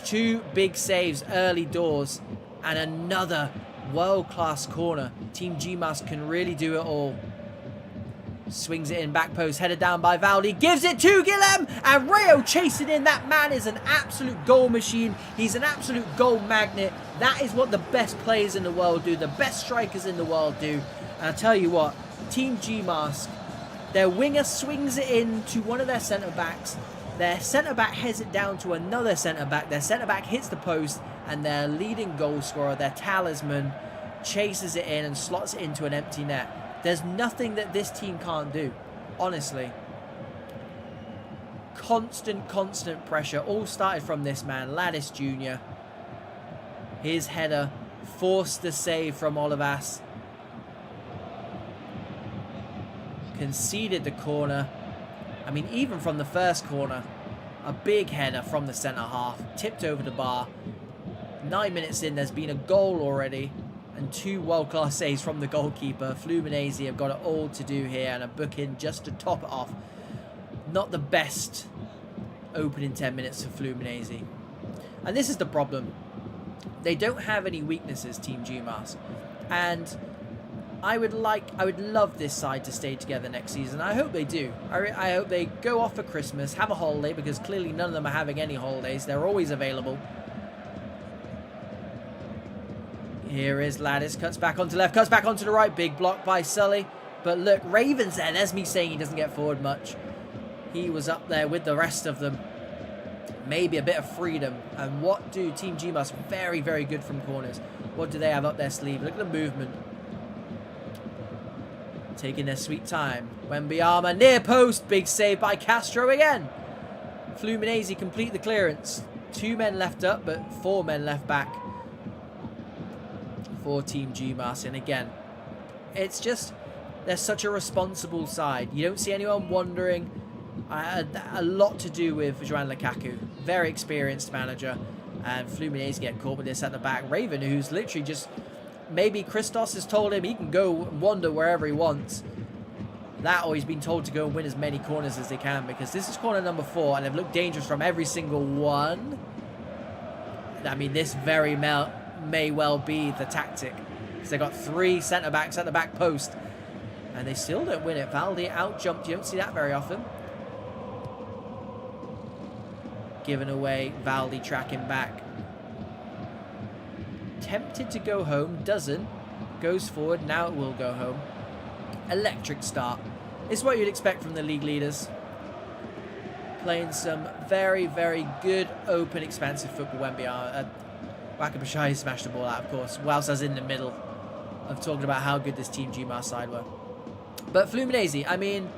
2 big saves early doors. And another world-class corner. Team Gmask can really do it all. Swings it in back post, headed down by Valdi, gives it to Guillem, and Rayo chasing in. That man is an absolute goal machine. He's an absolute goal magnet. That is what the best players in the world do, the best strikers in the world do. And I tell you what, Team Gmask, their winger swings it in to one of their centre-backs. Their centre-back heads it down to another centre-back. Their centre-back hits the post, and their leading goal scorer, their talisman, chases it in and slots it into an empty net. There's nothing that this team can't do, honestly. Constant pressure. All started from this man, Ladis Jr. His header forced the save from Olivas. Conceded the corner. I mean, even from the first corner, a big header from the centre half. Tipped over the bar. 9 minutes in, there's been a goal already. And 2 world-class saves from the goalkeeper. Fluminises have got it all to do here. And a booking just to top it off. Not the best opening 10 minutes for Fluminese. And this is the problem. They don't have any weaknesses, Team Gmask. And I would love this side to stay together next season. I hope they do. I hope they go off for Christmas, have a holiday, because clearly none of them are having any holidays. They're always available. Here is Ladis, cuts back onto left, cuts back onto the right. Big block by Sully. But look, Raven's there. There's me saying he doesn't get forward much. He was up there with the rest of them. Maybe a bit of freedom. And what do Team Gmask? Very, very good from corners. What do they have up their sleeve? Look at the movement. Taking their sweet time. Wembyama near post. Big save by Castro again. Fluminese complete the clearance. 2 men left up, but 4 men left back for Team Gmask. And again, it's just, they're such a responsible side. You don't see anyone wandering. A lot to do with Joan Lukaku. Very experienced manager. And Fluminese get caught with this at the back. Raven, who's literally just, maybe Christos has told him he can go and wander wherever he wants. That, or he's been told to go and win as many corners as they can, because this is corner number 4 and they've looked dangerous from every single one. I mean, this very may well be the tactic, because they've got 3 centre-backs at the back post and they still don't win it. Valdi out-jumped. You don't see that very often. Given away. Valdi tracking back. Tempted to go home. Doesn't. Goes forward. Now it will go home. Electric start. It's what you'd expect from the league leaders. Playing some very, very good, open, expansive football. Wakabashai smashed the ball out, of course, whilst I was in the middle of talking about how good this Team Gmask side were. But Fluminese, I mean,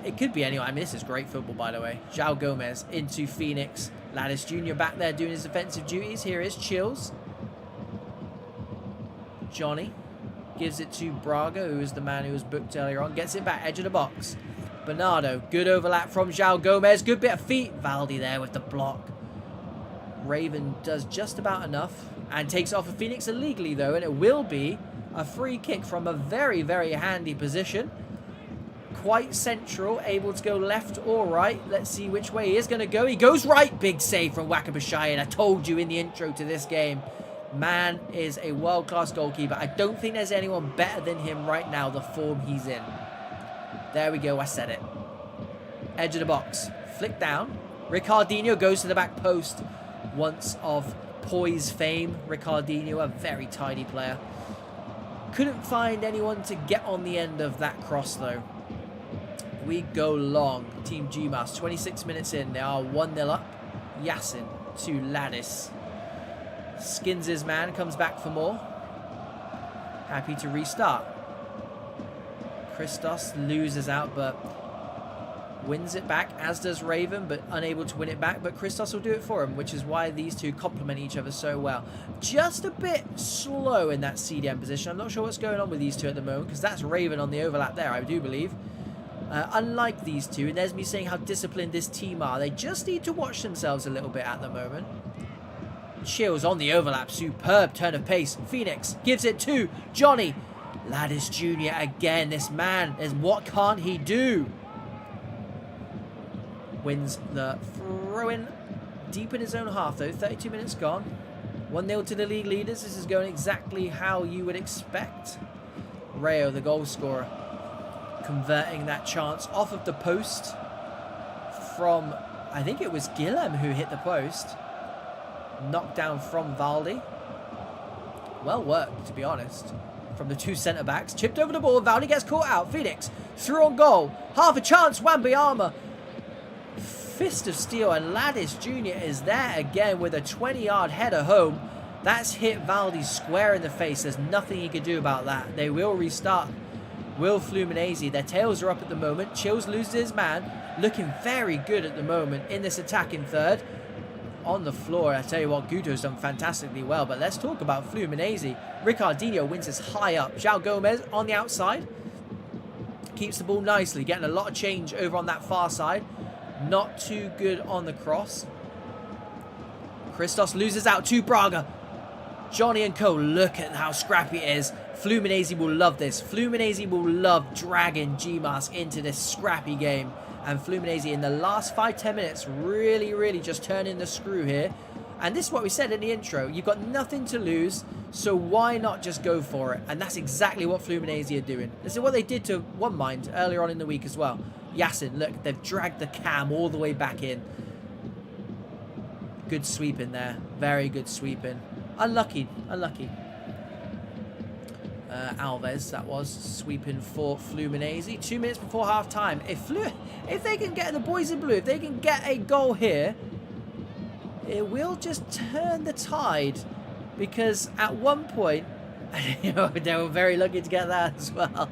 it could be anyone. I mean, this is great football, by the way. João Gomez into Phoenix. Ladis Jr. back there doing his defensive duties. Here is Chills. Johnny gives it to Braga, who is the man who was booked earlier on. Gets it back, edge of the box. Bernardo, good overlap from João Gomez. Good bit of feet. Valdi there with the block. Raven does just about enough and takes off of Phoenix illegally, though, and it will be a free kick from a very, very handy position. Quite central, able to go left or right. Let's see which way he is going to go. He goes right. Big save from Wakabashai, and I told you in the intro to this game, man is a world-class goalkeeper. I don't think there's anyone better than him right now, the form he's in. There we go, I said it. Edge of the box. Flick down. Ricardinho goes to the back post. Once of poise fame, Ricardinho, a very tidy player. Couldn't find anyone to get on the end of that cross, though. We go long. Team Gmask, 26 minutes in. They are 1-0 up. Yasin to Ladis. Skins his man, comes back for more. Happy to restart. Christos loses out, but Wins it back, as does Raven, but unable to win it back. But Christos will do it for him, which is why these two complement each other so well. Just a bit slow in that CDM position. I'm not sure what's going on with these two at the moment, because that's Raven on the overlap there, I do believe. Unlike these two, and there's me saying how disciplined this team are. They just need to watch themselves a little bit at the moment. Chills on the overlap. Superb turn of pace. Phoenix gives it to Johnny. Ladis Jr. again. This man, what can't he do? Wins the throw-in deep in his own half, though. 32 minutes gone. 1-0 to the league leaders. This is going exactly how you would expect. Rayo, the goal scorer, converting that chance off of the post from, I think it was Guillem who hit the post. Knocked down from Valdi. Well worked, to be honest, from the two centre-backs. Chipped over the ball. Valdi gets caught out. Phoenix through on goal. Half a chance. Wambayama. Fist of steel, and Ladis Jr. is there again with a 20-yard header home. That's hit Valdi square in the face. There's nothing he can do about that. They will restart. Will Fluminense. Their tails are up at the moment. Chills loses his man. Looking very good at the moment in this attacking third. On the floor, I tell you what, Guto's done fantastically well. But let's talk about Fluminense. Ricardinho wins this high up. João Gomez on the outside. Keeps the ball nicely. Getting a lot of change over on that far side. Not too good on the cross. Christos loses out to Braga. Johnny and Co. Look at how scrappy it is. Fluminense will love this. Fluminense will love dragging Gmask into this scrappy game. And Fluminense in the last 5-10 minutes really just turning the screw here. And this is what we said in the intro. You've got nothing to lose, so why not just go for it? And that's exactly what Fluminense are doing. This is what they did to One Mind earlier on in the week as well. Yasin, look, they've dragged the cam all the way back in. Good sweep in there. Very good sweeping. Unlucky. Alves, that was, sweeping for Fluminense. 2 minutes before half-time. If they can get the boys in blue, if they can get a goal here, it will just turn the tide. Because at one point, they were very lucky to get that as well.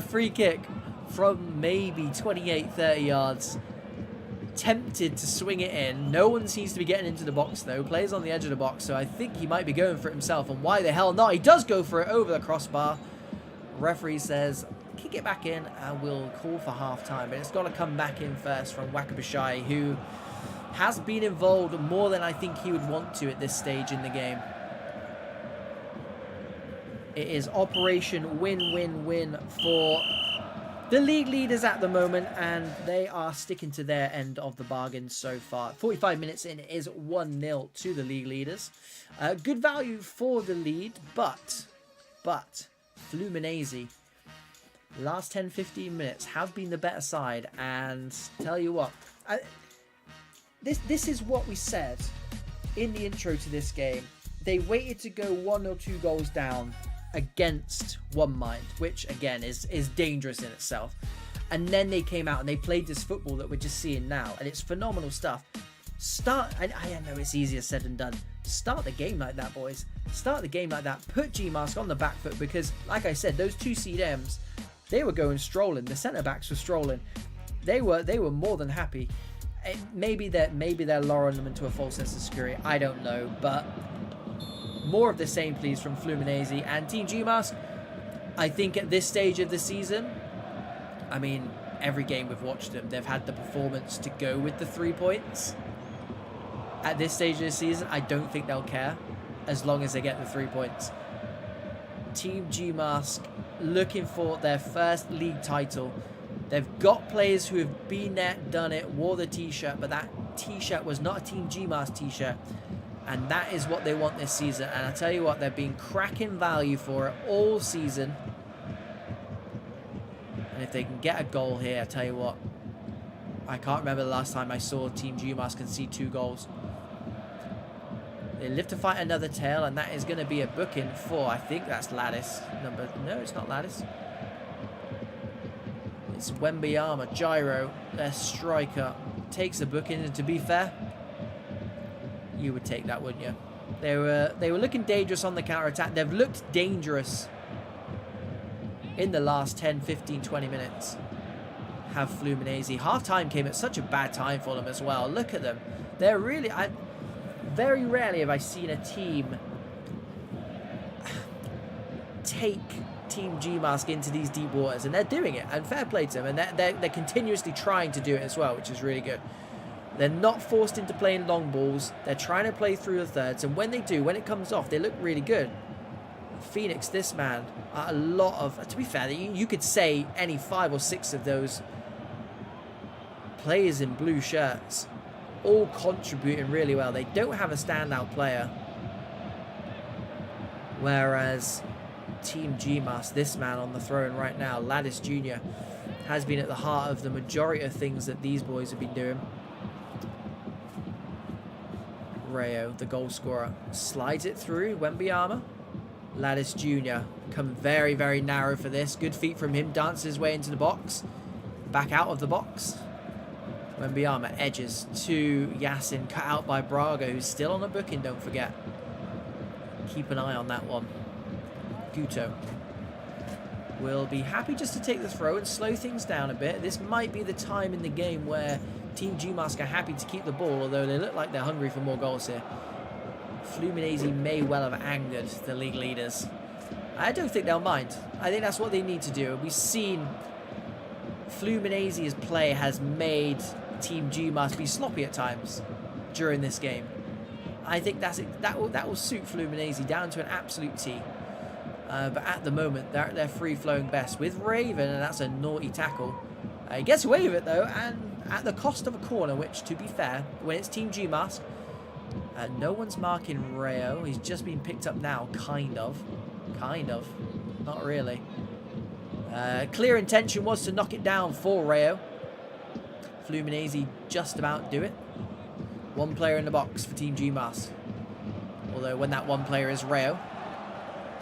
Free kick from maybe 28-30 yards. Tempted to swing it in. No one seems to be getting into the box though. Players on the edge of the box, so I think he might be going for it himself. And why the hell not? He does go for it over the crossbar. Referee says, kick it back in and we'll call for half-time. But it's got to come back in first from Wakabashai, who has been involved more than I think he would want to at this stage in the game. It is Operation Win-Win-Win for the league leaders at the moment, and they are sticking to their end of the bargain so far. 45 minutes in, it is 1-0 to the league leaders. Good value for the lead, but Fluminense, last 10-15 minutes have been the better side. And tell you what, this is what we said in the intro to this game. They waited to go 1 or 2 goals down against One Mind, which again is dangerous in itself, and then they came out and they played this football that we're just seeing now, and it's phenomenal stuff. I know it's easier said than done. Start the game like that, boys. Start the game like that. Put Gmask on the back foot, because like I said, those two CDMs, they were going strolling. The centre backs were strolling. They were more than happy. Maybe they're lowering them into a false sense of security, I don't know, but more of the same, please, from Fluminense and Team Gmask. I think at this stage of the season, I mean, every game we've watched them, they've had the performance to go with the 3 points. At this stage of the season, I don't think they'll care as long as they get the 3 points. Team Gmask looking for their first league title. They've got players who have been there, done it, wore the t-shirt, but that t-shirt was not a Team Gmask t-shirt. And that is what they want this season. And I tell you what, they've been cracking value for it all season. And if they can get a goal here, I tell you what, I can't remember the last time I saw Team Gmask concede 2 goals. They live to fight another tale, and that is going to be a booking for, I think that's Ladis. No, it's not Ladis. It's Wembayama. Gyro, their striker, takes a booking, and to be fair, you would take that, wouldn't you? They were looking dangerous on the counter-attack. They've looked dangerous in the last 10, 15, 20 minutes. have Fluminense. Half-time came at such a bad time for them as well. Look at them. They're really... very rarely have I seen a team take Team Gmask into these deep waters, and they're doing it, and fair play to them, and they're continuously trying to do it as well, which is really good. They're not forced into playing long balls. They're trying to play through the thirds, and when they do, when it comes off, they look really good. Phoenix, this man, a lot of... To be fair, you could say any 5 or 6 of those players in blue shirts all contributing really well. They don't have a standout player. Whereas Team Gmask, this man on the throne right now, Ladis Jr., has been at the heart of the majority of things that these boys have been doing. Rayo, the goal scorer, slides it through. Wembyama. Ladis Jr. come very, very narrow for this. Good feet from him. Dances his way into the box. Back out of the box. Wembyama edges to Yasin. Cut out by Braga, who's still on a booking, don't forget. Keep an eye on that one. Guto will be happy just to take the throw and slow things down a bit. This might be the time in the game where Team Gmask are happy to keep the ball, although they look like they're hungry for more goals here. Fluminense may well have angered the league leaders. I don't think they'll mind. I think that's what they need to do. We've seen Fluminese's play has made Team Gmask be sloppy at times during this game. I think that will suit Fluminense down to an absolute T. But at the moment, they're at their free-flowing best with Raven, and that's a naughty tackle. He gets away with it, though, and at the cost of a corner, which, to be fair, when it's Team Gmask, no one's marking Rayo. He's just been picked up now, kind of. Kind of. Not really. Clear intention was to knock it down for Rayo. Fluminense just about do it. One player in the box for Team Gmask. Although when that one player is Rayo.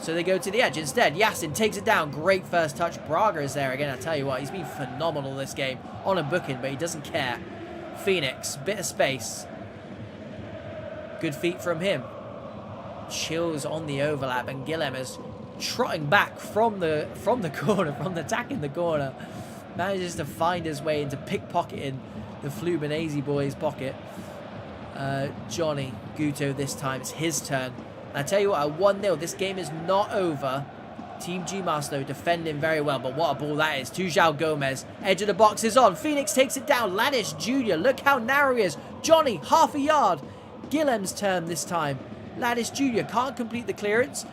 So they go to the edge instead. Yasin takes it down. Great first touch. Braga is there again. I tell you what, he's been phenomenal this game. On a booking, but he doesn't care. Phoenix, bit of space. Good feet from him. Chills on the overlap, and Guillem is trotting back from the corner, from the attack in the corner. Manages to find his way into pickpocketing the Fluminense boy's pocket. Johnny Guto this time. It's his turn. And I tell you what, at 1-0, this game is not over. Team Gmask, though, defending very well, but what a ball that is. To João Gomez. Edge of the box is on. Phoenix takes it down. Ladis Jr., look how narrow he is. Johnny, half a yard. Guillem's turn this time. Ladis Jr. can't complete the clearance.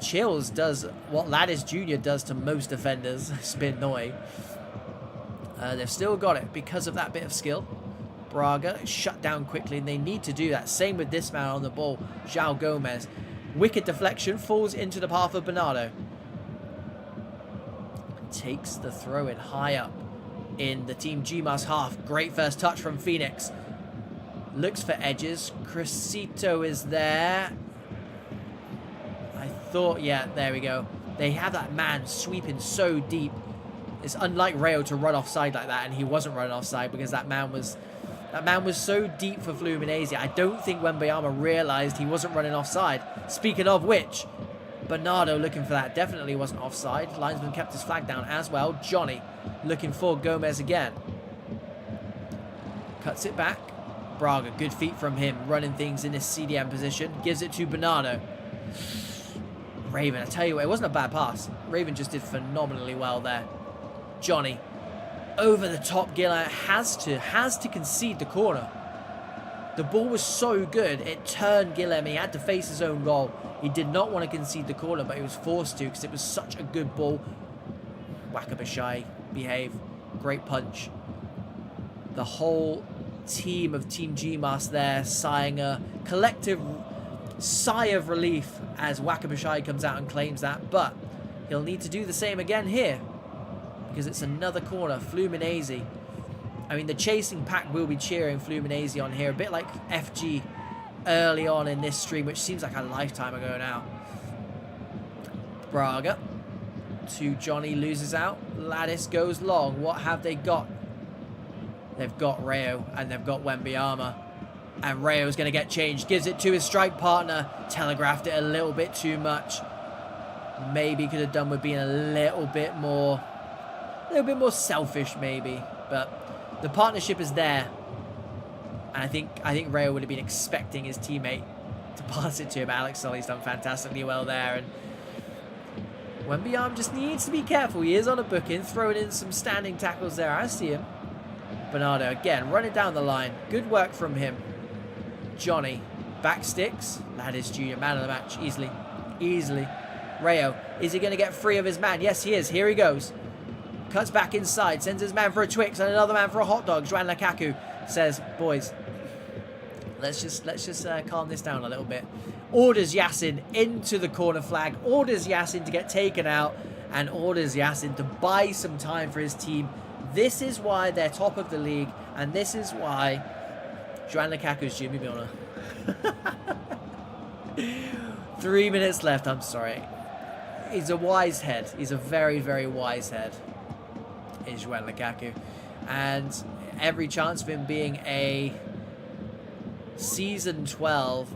Chills does what Ladis Jr. does to most defenders. It's a bit annoying. They've still got it because of that bit of skill. Braga shut down quickly, and they need to do that. Same with this man on the ball, João Gomez. Wicked deflection, falls into the path of Bernardo. Takes the throw in high up in the Team Gmask half. Great first touch from Phoenix. Looks for edges. Crescito is there. I thought, yeah, there we go. They have that man sweeping so deep. It's unlike Rayo to run offside like that, and he wasn't running offside because that man was so deep for Fluminense. I don't think Wembyama realised he wasn't running offside. Speaking of which, Bernardo looking for that. Definitely wasn't offside. Linesman kept his flag down as well. Johnny looking for Gomez again. Cuts it back. Braga, good feet from him. Running things in this CDM position. Gives it to Bernardo. Raven, I tell you what, it wasn't a bad pass. Raven just did phenomenally well there. Johnny. Over the top, Gillard has to concede the corner. The ball was so good, it turned Guillem. He had to face his own goal. He did not want to concede the corner, but he was forced to because it was such a good ball. Wakabashai, behave. Great punch. The whole team of Team Gmask there sighing a collective sigh of relief as Wakabashai comes out and claims that, but he'll need to do the same again here because it's another corner. Fluminense. I mean, the chasing pack will be cheering Fluminense on here, a bit like FG early on in this stream, which seems like a lifetime ago now. Braga to Johnny, loses out. Ladis goes long. What have they got? They've got Rayo and they've got Wembyama. And Rayo's going to get changed. Gives it to his strike partner. Telegraphed it a little bit too much. Maybe could have done with being a little bit more little bit more selfish maybe, but the partnership is there. And I think Rayo would have been expecting his teammate to pass it to him. Alex Sully's done fantastically well there, and Wembyam just needs to be careful. He is on a booking, throwing in some standing tackles there. I see him. Bernardo again running down the line. Good work from him. Johnny back sticks. Ladis Jr. man of the match easily. Rayo, is he going to get free of his man? Yes, he is. Here he goes. Cuts back inside. Sends his man for a Twix and another man for a hot dog. Joan Lukaku says, boys, let's just calm this down a little bit. Orders Yasin into the corner flag. Orders Yasin to get taken out. And orders Yasin to buy some time for his team. This is why they're top of the league. And this is why Joan Lukaku's Jimmy Milner. 3 minutes left. I'm sorry. He's a wise head. He's a very, very wise head. Is Joan Lukaku. And every chance of him being a Season 12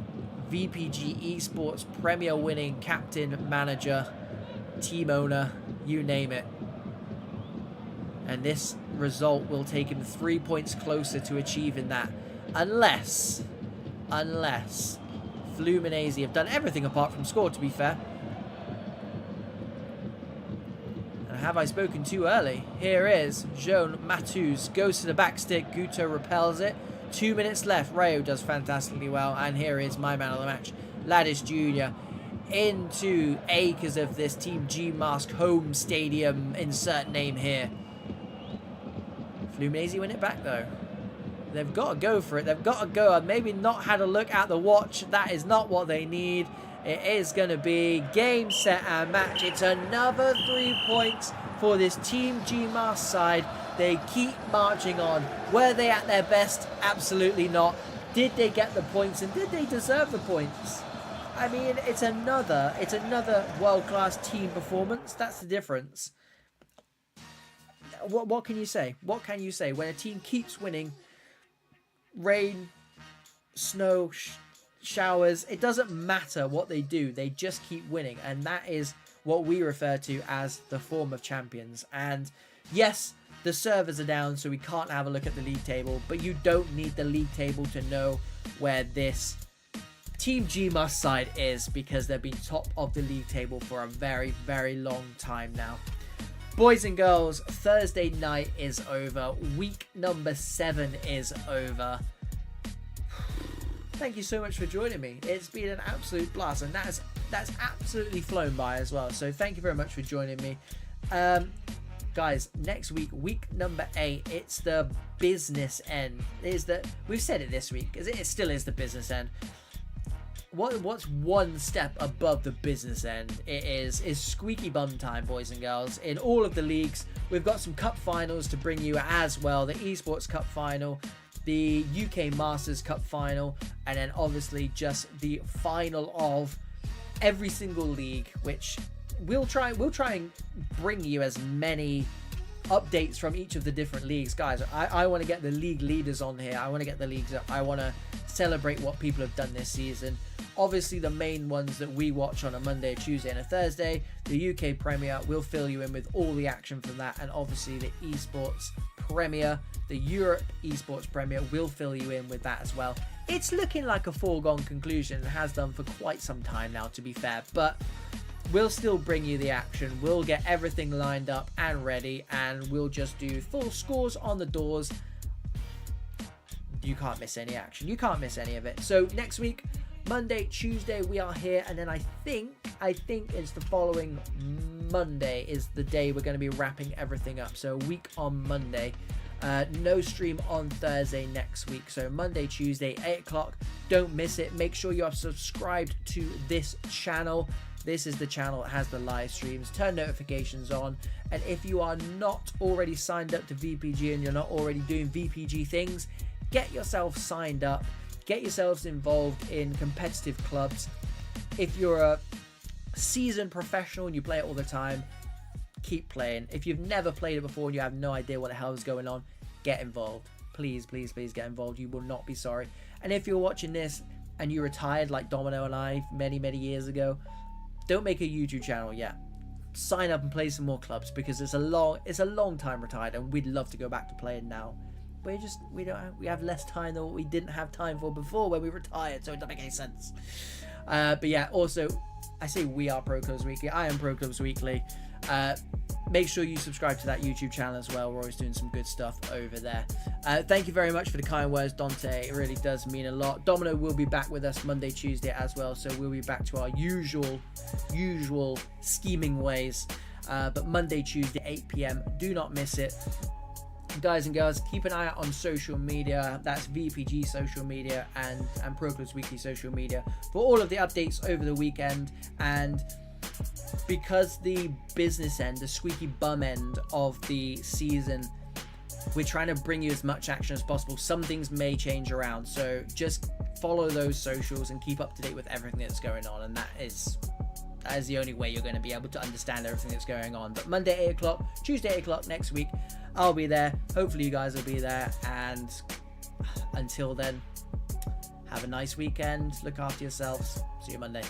VPG Esports Premier winning captain, manager, team owner, you name it. And this result will take him 3 points closer to achieving that. Unless Fluminense have done everything apart from score, to be fair. And have I spoken too early? Here is Joan Matus. Goes to the back stick. Guto repels it. 2 minutes left. Rayo does fantastically well. And here is my man of the match, Ladis Jr. into acres of this Team Gmask home stadium. Insert name here. Flumnazi win it back though. They've got to go for it. They've got to go. I've maybe not had a look at the watch. That is not what they need. It is going to be game, set, and match. It's another 3 points for this Team Gmask side. They keep marching on. Were they at their best? Absolutely not. Did they get the points, and did they deserve the points? I mean, it's another world-class team performance. That's the difference. What can you say? What can you say when a team keeps winning? Rain, snow, showers, it doesn't matter what they do. They just keep winning, and that is what we refer to as the form of champions. And yes, the servers are down, so we can't have a look at the league table, but you don't need the league table to know where this Team Gmask side is, because they've been top of the league table for a very, very long time now. Boys and girls, Thursday night is over. Week number 7 is over. Thank you so much for joining me. It's been an absolute blast, and that's absolutely flown by as well. So thank you very much for joining me. Guys, next week, week number 8, it's the business end. We've said it this week, because it still is the business end. What's one step above the business end? It is squeaky bum time, boys and girls. In all of the leagues, we've got some cup finals to bring you as well. The Esports Cup final, the UK Masters Cup final, and then obviously just the final of every single league, which we'll try and bring you as many updates from each of the different leagues. Guys, I want to get the league leaders on here. I want to get the leagues up. I want to celebrate what people have done this season. Obviously, the main ones that we watch on a Monday, Tuesday, and a Thursday, the UK Premier, will fill you in with all the action from that, and obviously the Esports Premier, the Europe Esports Premier, will fill you in with that as well. It's looking like a foregone conclusion, and has done for quite some time now, to be fair, but we'll still bring you the action. We'll get everything lined up and ready, and we'll just do full scores on the doors. You can't miss any action. You can't miss any of it. So next week, Monday, Tuesday, we are here, and then I think it's the following Monday is the day we're going to be wrapping everything up. So a week on Monday. No stream on Thursday next week. So Monday, Tuesday, 8 o'clock. Don't miss it. Make sure you are subscribed to this channel. This is the channel that has the live streams. Turn notifications on. And if you are not already signed up to VPG and you're not already doing VPG things, get yourself signed up. Get yourselves involved in competitive clubs. If you're a seasoned professional and you play it all the time, keep playing. If you've never played it before and you have no idea what the hell is going on, get involved. Please, please, please get involved. You will not be sorry. And if you're watching this and you retired like Domino and I many, many years ago, don't make a YouTube channel yet. sign up and play some more clubs, because it's a long time retired, and we'd love to go back to playing now. We have less time than what we didn't have time for before when we retired, so it doesn't make any sense. But yeah, also, I say we are Pro Clubs Weekly. I am Pro Clubs Weekly. Make sure you subscribe to that YouTube channel as well. We're always doing some good stuff over there. Thank you very much for the kind words, Dante. It really does mean a lot. Domino will be back with us Monday, Tuesday as well, so we'll be back to our usual scheming ways. But Monday, Tuesday, 8 PM. Do not miss it. Guys and girls, keep an eye out on social media. That's VPG social media and Pro Clubs Weekly social media for all of the updates over the weekend. And because the business end, the squeaky bum end of the season, we're trying to bring you as much action as possible. Some things may change around, so just follow those socials and keep up to date with everything that's going on, and that is the only way you're going to be able to understand everything that's going on. But Monday 8 o'clock, Tuesday 8 o'clock next week, I'll be there. Hopefully you guys will be there, and until then, have a nice weekend, look after yourselves, see you Monday.